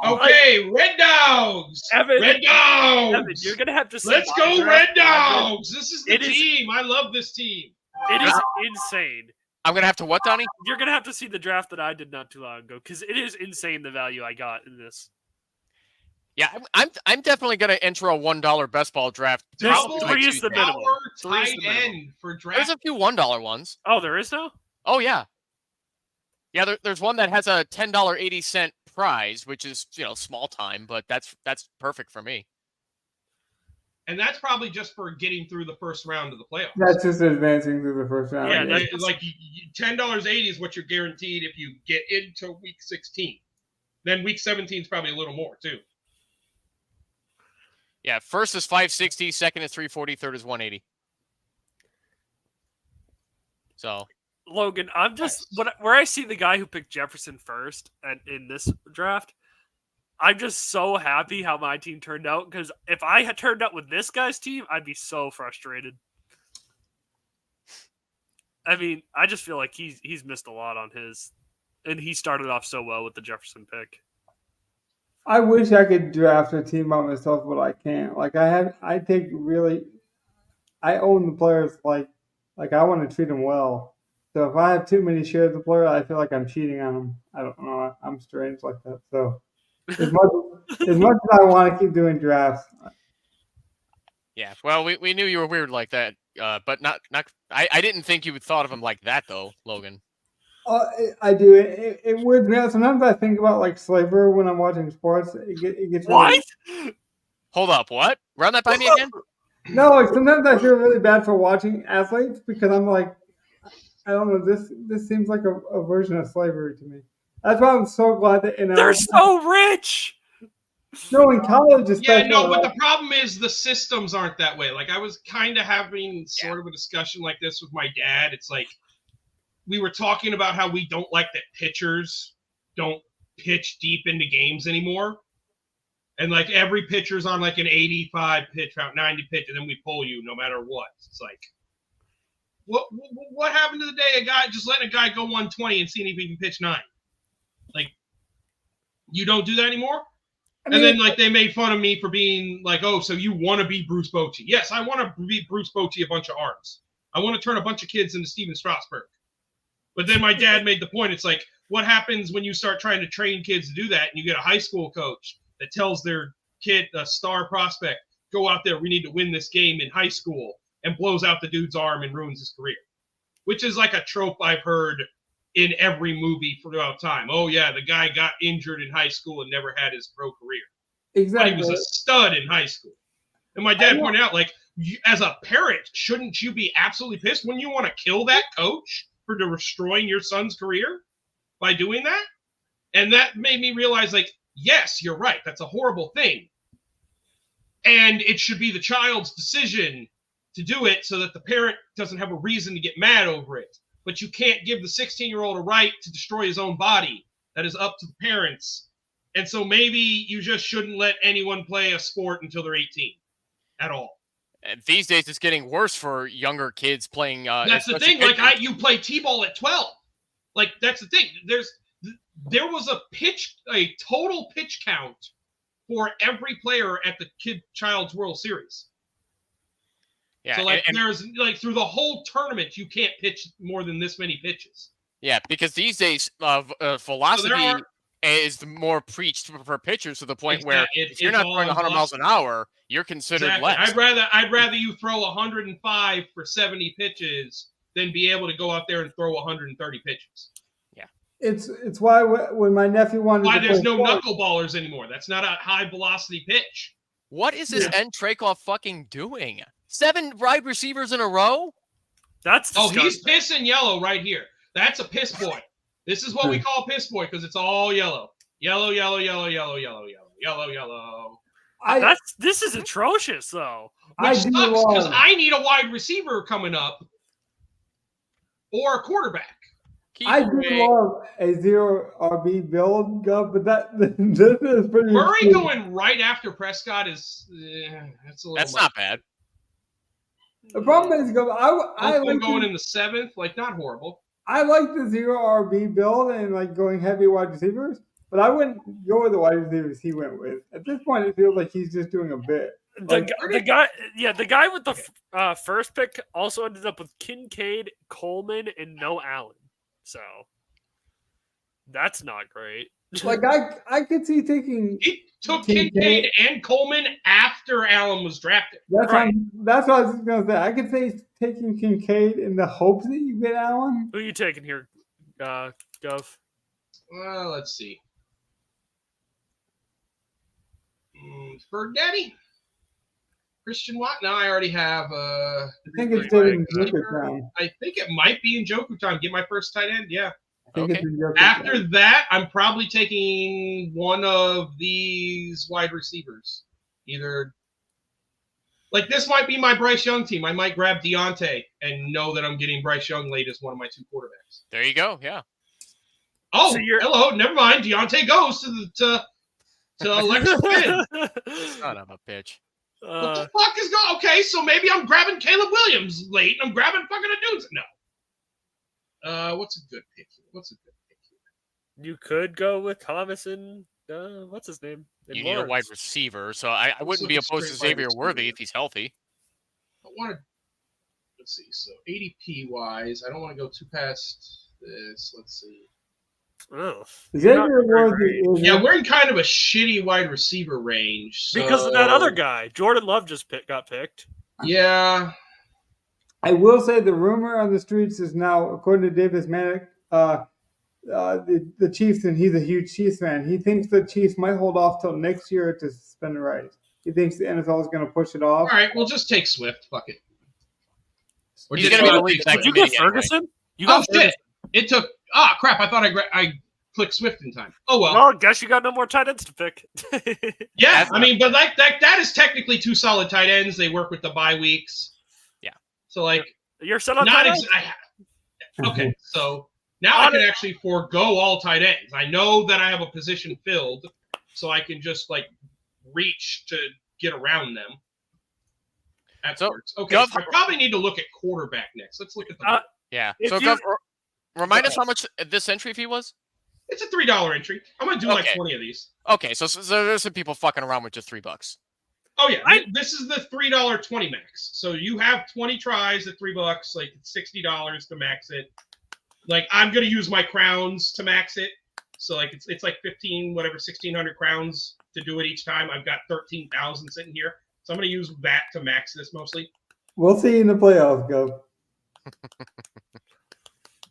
Okay, Red Dogs. Evan, Red Dogs. Evan, you're gonna have to. Let's go, Red Dogs. This is the team. I love this team. It is insane. I'm gonna have to what, Donnie? You're gonna have to see the draft that I did not too long ago because it is insane the value I got in this. Yeah, I'm definitely gonna enter a $1 best ball draft. 3 is the minimum. Tight end for draft. There's a few $1 ones. Oh, there is now? Oh yeah. Yeah, there's one that has a $10.80 prize, which is small time, but that's perfect for me. And that's probably just for getting through the first round of the playoffs. That's just advancing through the first round. Yeah, like $10.80 is what you're guaranteed if you get into week 16. Then week 17 is probably a little more too. Yeah, first is 560, second is 340, third is 180. So, Logan, I'm just where I see the guy who picked Jefferson first and in this draft, I'm just so happy how my team turned out because if I had turned out with this guy's team, I'd be so frustrated. I mean, I just feel like he's missed a lot on his, and he started off so well with the Jefferson pick. I wish I could draft a team by myself, but I can't. Like I own the players like I want to treat them well. So if I have too many shares of the player, I feel like I'm cheating on them. I don't know. I'm strange like that. So as much as I want to keep doing drafts. Yeah, well, we knew you were weird like that, but not. I didn't think you would thought of him like that though, Logan. I do. It would. Sometimes I think about like slavery when I'm watching sports. It gets what? Really... Hold up! What? Run that by me again? No, like sometimes I feel really bad for watching athletes because I'm like, I don't know. This seems like a version of slavery to me. That's why I'm so glad that they're so rich. No, in college, especially. Yeah, no, but the problem is the systems aren't that way. Like I was kind of having sort of a discussion like this with my dad. It's like. We were talking about how we don't like that pitchers don't pitch deep into games anymore. And like every pitcher's on like an 85 pitch count, 90 pitch, and then we pull you no matter what. It's like, what happened to the day a guy just letting a guy go 120 and seeing if he can pitch 9? Like, you don't do that anymore? And then like they made fun of me for being like, oh, so you want to be Bruce Bochy. Yes, I want to be Bruce Bochy a bunch of arms. I want to turn a bunch of kids into Steven Strasburg. But then my dad made the point. It's like, what happens when you start trying to train kids to do that and you get a high school coach that tells their kid, a star prospect, go out there, we need to win this game in high school, and blows out the dude's arm and ruins his career, which is like a trope I've heard in every movie throughout time. Oh yeah, the guy got injured in high school and never had his pro career. Exactly. But he was a stud in high school. And my dad pointed out, like, as a parent, shouldn't you be absolutely pissed when you want to kill that coach for destroying your son's career by doing that? And that made me realize, like, yes, you're right. That's a horrible thing. And it should be the child's decision to do it so that the parent doesn't have a reason to get mad over it. But you can't give the 16-year-old a right to destroy his own body. That is up to the parents. And so maybe you just shouldn't let anyone play a sport until they're 18 at all. And these days, it's getting worse for younger kids playing. That's the thing. Like, you play t-ball at 12. Like, that's the thing. There was a total pitch count for every player at the Child's World Series. Yeah. So, like, there's, like, through the whole tournament, you can't pitch more than this many pitches. Yeah, because these days, velocity is more preached for pitchers to the point where if you're not throwing 100 miles an hour, you're considered less. I'd rather you throw 105 for 70 pitches than be able to go out there and throw 130 pitches. Yeah, it's why when my nephew wanted why to there's play no knuckleballers anymore. That's not a high velocity pitch. What is this N. Trakoff fucking doing? 7 wide receivers in a row? That's disgusting. He's pissing yellow right here. That's a piss boy. This is what we call piss boy because it's all yellow. Yellow, yellow, yellow, yellow, yellow, yellow, yellow, yellow. This is atrocious, though. Which sucks because I need a wide receiver coming up or a quarterback. I do love a 0 RB build, but this is pretty. Murray going right after Prescott is that's not bad. The problem is, I like going in the 7th, like not horrible. I like the 0 RB build and like going heavy wide receivers, but I wouldn't go with the wide receivers he went with. At this point, it feels like he's just doing a bit. The guy with the first pick also ended up with Kincaid, Coleman, and no Allen. So that's not great. Like I could see taking. He took Kincaid and Coleman after Allen was drafted. That's what I was going to say. I could say taking Kincaid in the hopes that you get Allen. Who are you taking here, Gov? Well, let's see. Bird Daddy? Christian Watt? No, I already have. I think it's in Joker time. I think it might be in Joker time. Get my first tight end. Yeah. Okay. After that, I'm probably taking one of these wide receivers. Either like this might be my Bryce Young team. I might grab Deontay and know that I'm getting Bryce Young late as one of my 2 quarterbacks. There you go. Yeah. Oh, hello. Never mind. Deontay goes to Alexa Finn. Son of a bitch. What the fuck is going? Okay, so maybe I'm grabbing Caleb Williams late. And I'm grabbing fucking a dude. No. What's a good pick here? You could go with Thomas and what's his name? You need a wide receiver, so I wouldn't be opposed to Xavier Worthy if he's healthy. I want to. Let's see. So ADP wise, I don't want to go too past this. Let's see. Oh, Xavier Worthy. Yeah, we're in kind of a shitty wide receiver range because of that other guy. Jordan Love just got picked. Yeah. I will say the rumor on the streets is now, according to Davis Manick, the Chiefs, and he's a huge Chiefs fan. He thinks the Chiefs might hold off till next year to suspend the rights. He thinks the NFL is going to push it off. All right, we'll just take Swift. Fuck it. He's going to be the lead. Did you get Ferguson? You got shit! It took. Ah, crap! I thought I clicked Swift in time. Oh well. Well, I guess you got no more tight ends to pick. Yeah, I mean, but like that is technically 2 solid tight ends. They work with the bye weeks. Yeah. So like you're set on not tight ends? Okay, so now I can actually forego all tight ends. I know that I have a position filled, so I can just like reach to get around them. That works. Okay, so I probably need to look at quarterback next. Let's look at the yeah. So remind us how much this entry fee was? It's a $3 entry. I'm gonna do like 20 of these. Okay, so there's some people fucking around with just $3. Oh yeah, this is the $3 20 max. So you have 20 tries at $3, like it's $60 to max it. Like I'm gonna use my crowns to max it. So like it's like 1,600 crowns to do it each time. I've got 13,000 sitting here, so I'm gonna use that to max this mostly. We'll see you in the playoffs, go.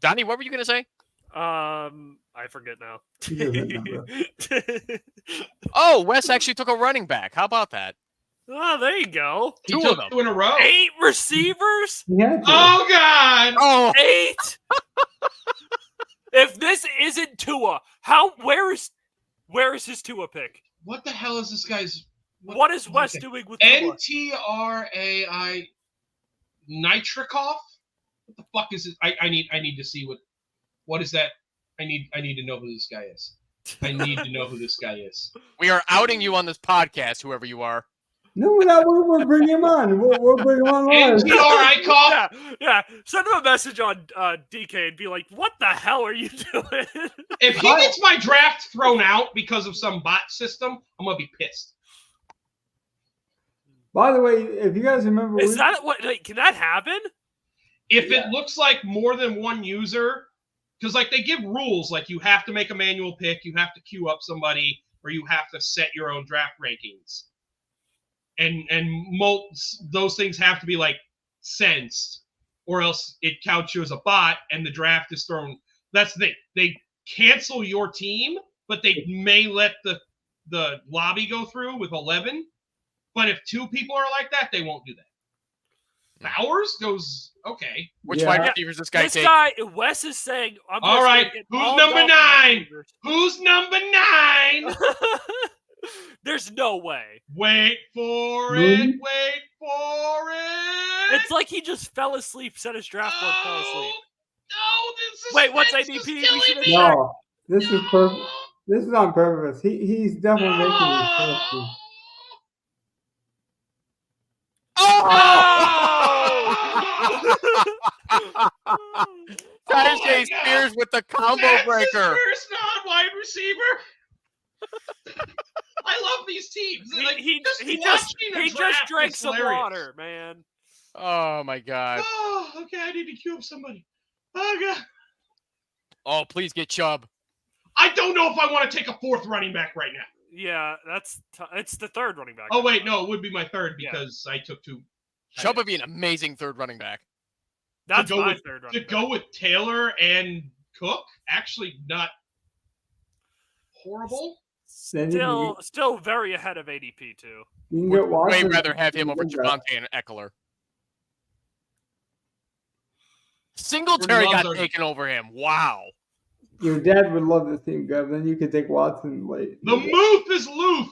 Donnie, what were you gonna say? I forget now. He doesn't remember. Oh, Wes actually took a running back. How about that? Oh, there you go. He Two took of them. 2 in a row. 8 receivers? He had to. Oh God! Oh, 8? If this isn't Tua, where is his Tua pick? What the hell is this guy's? What is Wes doing with Tua? NTRAI Nitrikov? What the fuck is it? I need to see what is that? I need to know who this guy is. I need to know who this guy is. we are outing you on this podcast, whoever you are. No, we're bringing him on. We'll bring him on live. NTRI Cough. Yeah. Send him a message on DK and be like, "What the hell are you doing?" If he gets my draft thrown out because of some bot system, I'm gonna be pissed. By the way, if you guys remember, Is that what? Like, can that happen? If it looks like more than one user, because like they give rules, like you have to make a manual pick, you have to queue up somebody, or you have to set your own draft rankings, and those things have to be like sensed, or else it counts you as a bot, and the draft is thrown. That's the thing. They cancel your team, but they may let the lobby go through with 11. But if 2 people are like that, they won't do that. Bowers goes, okay. Which wide receivers this guy take? Wes is saying, I'm all right, who's number 9? Who's number 9? There's no way. Wait for it. Wait for it. It's like he just fell asleep, set his draft board, fell asleep. No, this is. Wait, what's ADP? We should have No, this is perfect. This is on purpose. He's definitely making this perfect. Tajay Spears with the combo breaker. First non-wide receiver. I love these teams. He just drank some water, man. Oh my God. Oh, okay. I need to queue up somebody. Oh God. Oh, please get Chubb. I don't know if I want to take a 4th running back right now. Yeah, it's the 3rd running back. Oh wait, no, it would be my 3rd because I took 2. Chubb would be an amazing 3rd running back. That's my 3rd running back. To go with Taylor and Cook, actually not horrible. Still very ahead of ADP too. You can get Way rather have him over Javonte and Eckler. Singletary got taken over him. Wow. Your dad would love this team, Gov. Then you could take Watson late. The Moof is Luth.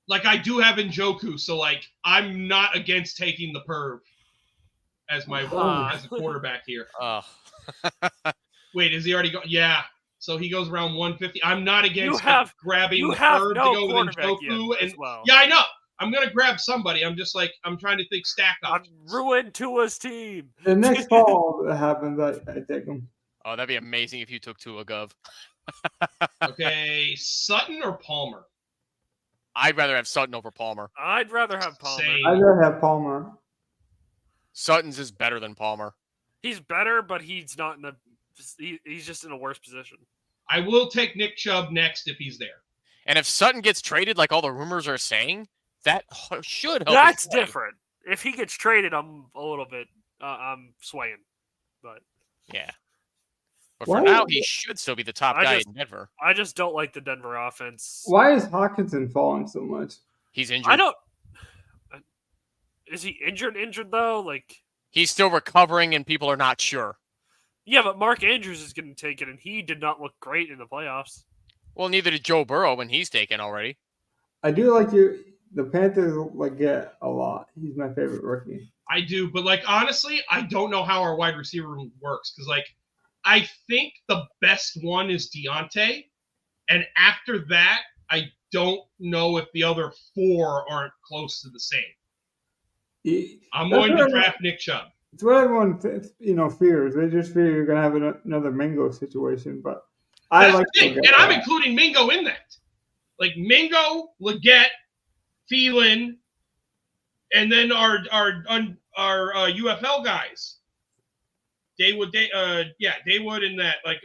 Like, I do have Njoku, so, like, I'm not against taking the perv as my as a quarterback here. Wait, is he already going? Yeah. So he goes around 150. I'm not against grabbing the perv to go with Njoku. Yeah, I know. I'm going to grab somebody. I'm just like, I'm trying to think stack up. I'm ruined Tua's team. The next fall that happens, I take him. Oh, that'd be amazing if you took Tua, Gov. Okay, Sutton or Palmer? I'd rather have Sutton over Palmer. I'd rather have Palmer. I'd rather have Palmer. Sutton's is better than Palmer. He's better, but he's not in the. He's just in a worse position. I will take Nick Chubb next if he's there. And if Sutton gets traded, like all the rumors are saying, that should help. That's different. If he gets traded, I'm a little bit. I'm swaying, but yeah. But for now, he should still be the top guy in Denver. I just don't like the Denver offense. Why is Hawkinson falling so much? He's injured. I don't. Is he injured though? Like, he's still recovering, and people are not sure. Yeah, but Mark Andrews is going to take it, and he did not look great in the playoffs. Well, neither did Joe Burrow when he's taken already. I do like the Panthers get a lot. He's my favorite rookie. I do, but like honestly, I don't know how our wide receiver room works because like I think the best one is Deontay, and after that, I don't know if the other 4 aren't close to the same. I'm going to draft Nick Chubb. It's what everyone fears. They just fear you're going to have another Mingo situation, but That's the thing, and I'm including Mingo in that. Like Mingo, Leggett, Thielen, and then our UFL guys. Daywood, and that. Like,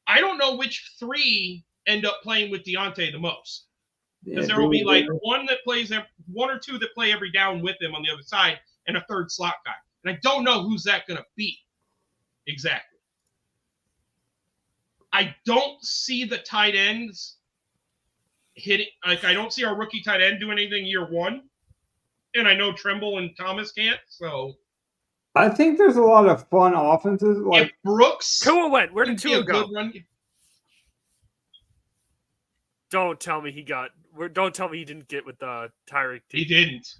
I don't know which 3 end up playing with Deontay the most, because there will be like one or two that play every down with him on the other side, and a 3rd slot guy. And I don't know who's that going to be exactly. I don't see the tight ends hitting. Like, I don't see our rookie tight end doing anything year one. And I know Tremble and Thomas can't, so. I think there's a lot of fun offenses. Like if Brooks. Tua went. Where did Tua go? Don't tell me he got. Don't tell me he didn't get with the Tyreek team. He didn't.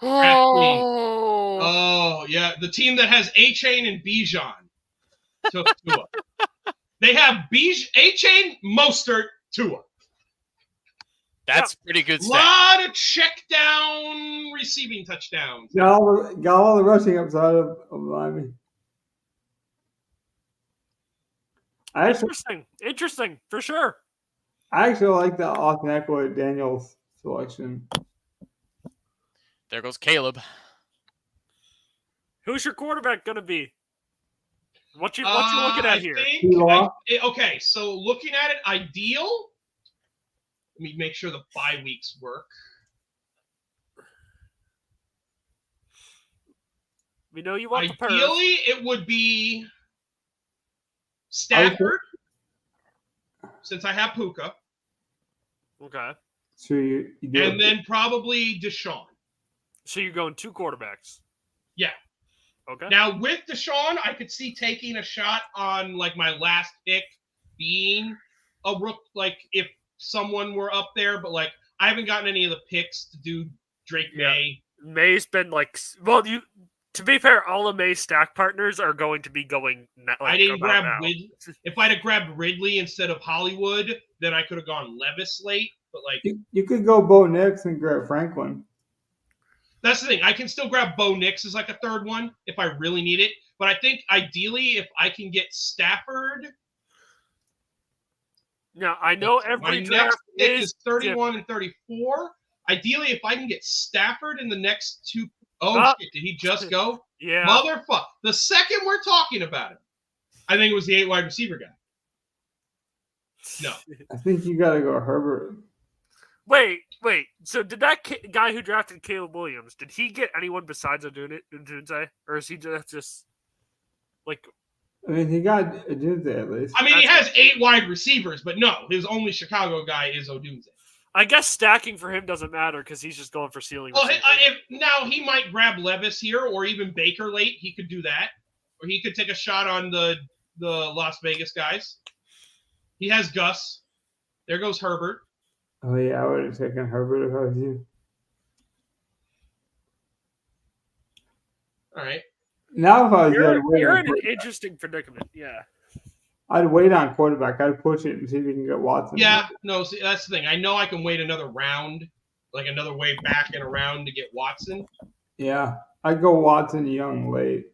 Oh, yeah. The team that has A-Chain and Bijan took Tua. They have A-Chain, Mostert, Tua. That's pretty good A stat. lot of check down receiving touchdowns. got all the rushing upside of Miami. Interesting for sure. I actually like the Austin Eckler Daniels selection. There goes Caleb. Who's your quarterback going to be? What you looking at here? Okay, so looking at it, ideal. Let me make sure the bye weeks work. We know you want the Ideally, it would be Stafford, since I have Puka. Okay. So you and then probably Deshaun. So you're going 2 quarterbacks. Yeah. Okay. Now with Deshaun, I could see taking a shot on like my last pick being a rook. Like if someone were up there, but like I haven't gotten any of the picks to do Drake May. May's been like, well, to be fair, all of May's stack partners are going to be going. Like, I didn't grab Ridley. If I'd have grabbed Ridley instead of Hollywood, then I could have gone Levis late. But like you could go Bo Nix and grab Franklin. That's the thing. I can still grab Bo Nix as like a third one if I really need it. But I think ideally, if I can get Stafford. Now, I know every draft pick is 31 and 34. Ideally, if I can get Stafford in the next 2. Oh, shit. Did he just go? Yeah. Motherfucker. The second we're talking about him, I think it was the 8 wide receiver guy. No. I think you got to go Herbert. Wait. So did that guy who drafted Caleb Williams, did he get anyone besides Odunze? Or is he just like... I mean, he got Odunze at least. I mean, he has 8 wide receivers, but no, his only Chicago guy is Odunze. I guess stacking for him doesn't matter because he's just going for ceiling. Well, now he might grab Levis here or even Baker late. He could do that. Or he could take a shot on the Las Vegas guys. He has Gus. There goes Herbert. Oh, yeah, I would have taken Herbert if I was you. All right. Now if I was you're in an interesting predicament, yeah. I'd wait on quarterback. I'd push it and see if we can get Watson. Yeah, no, see, that's the thing. I know I can wait another round, like another way back and around to get Watson. Yeah, I'd go Watson Young late.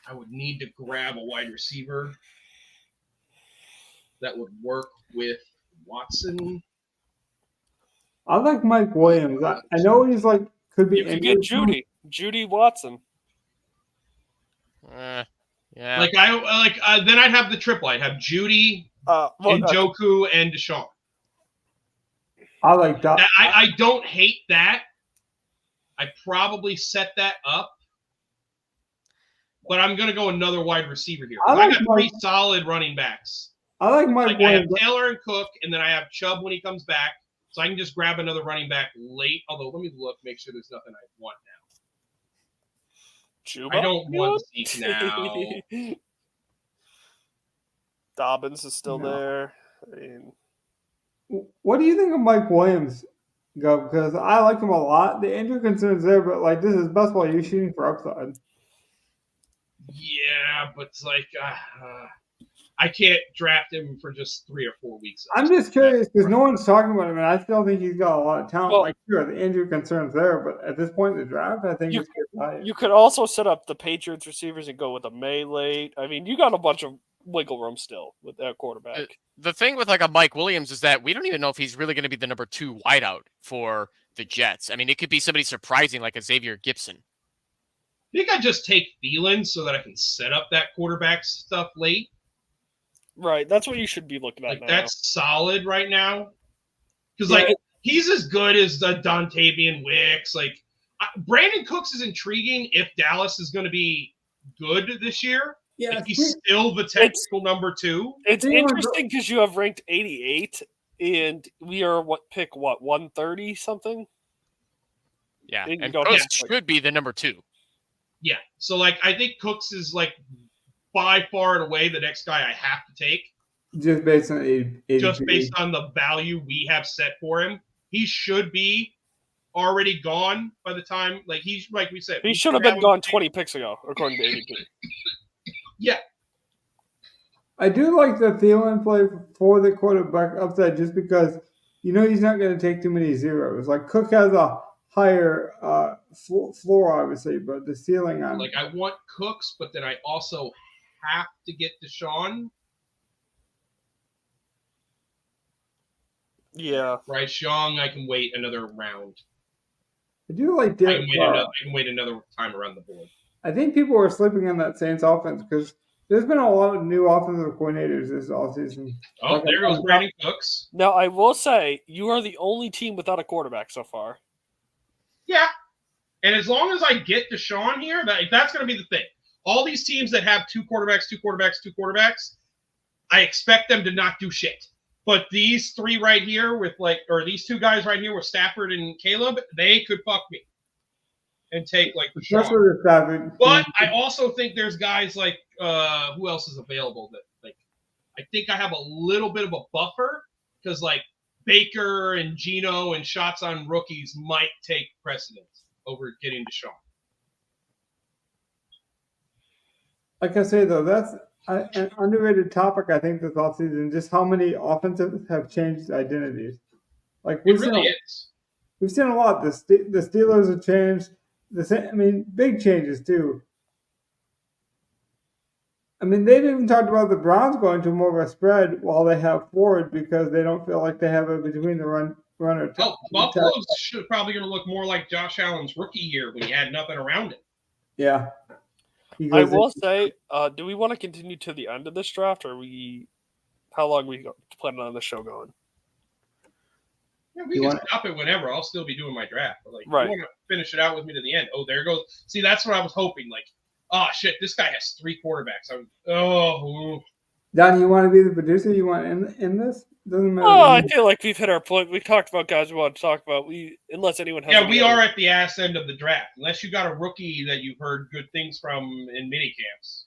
I would need to grab a wide receiver that would work with Watson. I like Mike Williams. I know he's like could be. You could get Judy Watson. Yeah. Like then I'd have the triple. I'd have Judy, Njoku, and Deshaun. I like that. I don't hate that. I probably set that up. But I'm going to go another wide receiver here. I got 3 solid running backs. I like Mike Williams. I have Taylor and Cook, and then I have Chubb when he comes back. So I can just grab another running back late. Although, let me look, make sure there's nothing I want now. I don't want Zeke now. Dobbins is still there. I mean, what do you think of Mike Williams, Gov? Because I like him a lot. The injury concern's there, but like this is best ball. You're shooting for upside. Yeah, but it's like I can't draft him for just 3 or 4 weeks. I'm just curious because no one's talking about him, and I still think he's got a lot of talent. Well, sure, the injury concern's there, but at this point in the draft, I think it's good. You could also set up the Patriots receivers and go with a May late. I mean, you got a bunch of wiggle room still with that quarterback. The thing with like a Mike Williams is that we don't even know if he's really going to be the number 2 wideout for the Jets. I mean, it could be somebody surprising like a Xavier Gibson. I think I just take Thielen so that I can set up that quarterback stuff late. Right, that's what you should be looking at. Like now. That's solid right now. Because he's as good as the Dontavian Wicks. Like Brandon Cooks is intriguing if Dallas is going to be good this year. Yeah, if he's still the technical number 2. It's interesting because you have ranked 88, and we are 130 something. Yeah, and Cooks should be the number 2. Yeah, so like I think Cooks is like by far and away the next guy I have to take. Just based on the value we have set for him, he should be already gone by the time. Like we said, he should have been gone 20 picks ago, according to ADP. Yeah, I do like the Thielen play for the quarterback upside, just because he's not going to take too many zeros. Like Cook has a higher floor, obviously, but the ceiling on. Like I want Cooks, but then I also have to get Deshaun. Yeah. Bryce Young, I can wait another round. I do like Derek Carr. I can wait another time around the board. I think people are sleeping on that Saints offense because there's been a lot of new offensive coordinators this offseason. Oh, there goes Brandon Cooks. Now, I will say, you are the only team without a quarterback so far. Yeah. And as long as I get Deshaun here, that's going to be the thing. All these teams that have 2 quarterbacks, I expect them to not do shit. But these 3 right here these 2 guys right here with Stafford and Caleb, they could fuck me and take like Deshaun. But I also think there's guys like who else is available that like I think I have a little bit of a buffer because like Baker and Geno and shots on rookies might take precedence over getting Deshaun. Like I say though, that's an underrated topic, I think, this offseason, just how many offensives have changed identities. Like we've seen a lot. The Steelers have changed. Big changes too. I mean, they've even talked about the Browns going to more of a spread while they have Ford because they don't feel like they have it between the runner. Buffalo's probably going to look more like Josh Allen's rookie year when he had nothing around him. Yeah. I will say, do we want to continue to the end of this draft, or how long are we planning on the show going? Yeah, we can stop it whenever. I'll still be doing my draft. But you want to finish it out with me to the end. Oh, there it goes. See, that's what I was hoping. Like, oh, shit, this guy has 3 quarterbacks. Don, you want to be the producer? You want in this? Doesn't matter. Oh, I feel like we've hit our point. We talked about guys we want to talk about. Unless anyone has. Yeah, we are at the ass end of the draft. Unless you got a rookie that you've heard good things from in mini camps.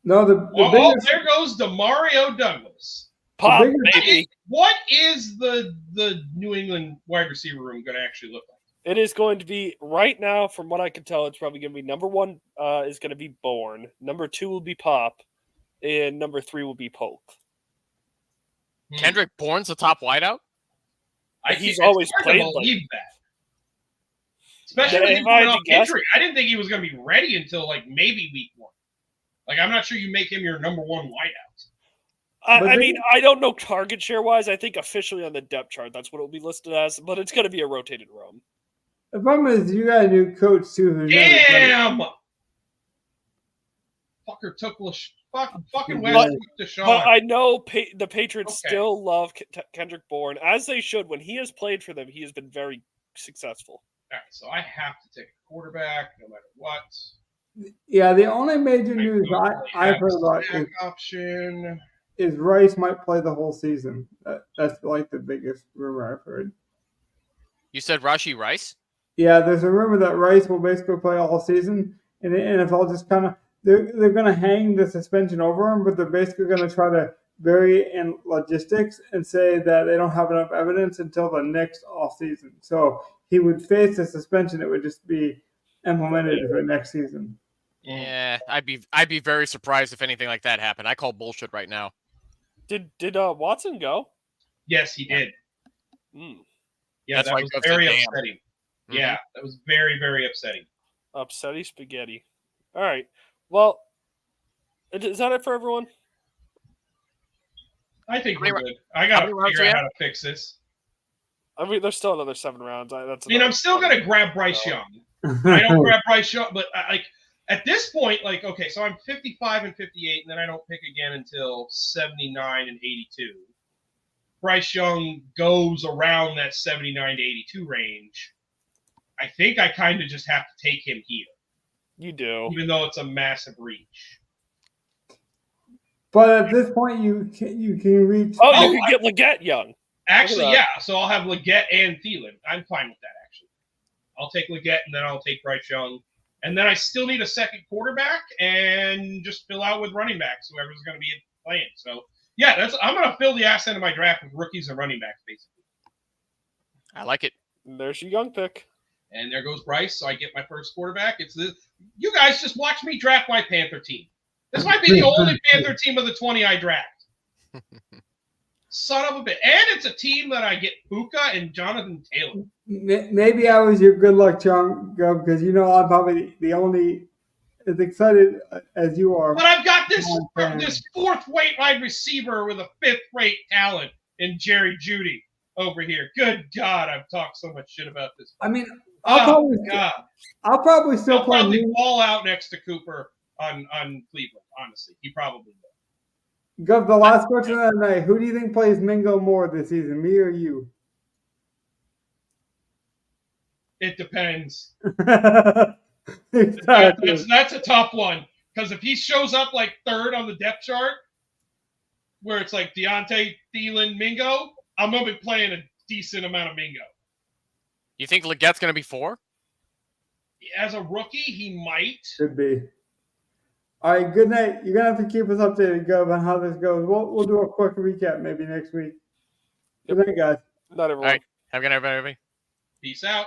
No, there goes the Mario Douglas. Pop, baby. What is the New England wide receiver room going to actually look like? It is going to be, right now, from what I can tell, it's probably going to be number 1 is going to be Bourne. Number 2 will be Pop. And number 3 will be Polk. Kendrick Bourne's the top wideout? He's always played like that. Especially when he's coming off injury. I didn't think he was going to be ready until like maybe week 1. Like, I'm not sure you make him your number 1 wideout. I don't know target share wise. I think officially on the depth chart, that's what it will be listed as. But it's going to be a rotated room. The problem is you got a new coach too. Damn! Fucker took fucking West took Deshaun. But I know the Patriots still love Kendrick Bourne, as they should. When he has played for them, he has been very successful. All right, so I have to take a quarterback no matter what. Yeah, the only major news I've heard about is Rice might play the whole season. That's like the biggest rumor I've heard. You said Rashee Rice? Yeah, there's a rumor that Rice will basically play all season, and the NFL just kind of they're going to hang the suspension over him, but they're basically going to try to bury in logistics and say that they don't have enough evidence until the next off season. So he would face a suspension that would just be implemented for next season. Yeah, I'd be very surprised if anything like that happened. I call bullshit right now. Did Watson go? Yes, he did. Yeah, that was very upsetting. Mm-hmm. Yeah, that was very, very upsetting. Upsetty spaghetti. All right. Well, is that it for everyone? I think we're good. I got to figure out how to fix this. I mean, there's still another 7 rounds. I'm still going to grab Bryce Young. I don't grab Bryce Young, but at this point, okay, so I'm 55 and 58, and then I don't pick again until 79 and 82. Bryce Young goes around that 79 to 82 range, I think I kind of just have to take him here. You do. Even though it's a massive reach. But at this point, you can reach. Oh, you can get Leggett Young. Actually, yeah. So I'll have Leggett and Thielen. I'm fine with that, actually. I'll take Leggett, and then I'll take Bryce Young. And then I still need a second quarterback and just fill out with running backs, whoever's going to be playing. So, yeah, I'm going to fill the ass end of my draft with rookies and running backs, basically. I like it. There's your Young pick. And there goes Bryce, so I get my first quarterback. It's this. You guys just watch me draft my Panther team. This might be the only Panther team of the 20 I draft. Son of a bitch. And it's a team that I get Puka and Jonathan Taylor. Maybe I was your good luck charm, because I'm probably the only as excited as you are. But I've got this fourth-rate wide receiver with a fifth-rate talent in Jerry Jeudy over here. Good God, I've talked so much shit about this. I mean, I'll probably still probably fall out next to Cooper on Cleveland, honestly. He probably will. Gov, the last question of the night. Who do you think plays Mingo more this season, me or you? It depends. Exactly. That's a tough one. Because if he shows up like third on the depth chart, where it's like Deontay, Thielen, Mingo, I'm going to be playing a decent amount of Mingo. You think Leggett's going to be 4? As a rookie, he might. Could be. All right, good night. You're going to have to keep us updated, Gov, on how this goes. We'll do a quick recap maybe next week. Good night, guys. Not everyone. All right. Have a good night, everybody. Peace out.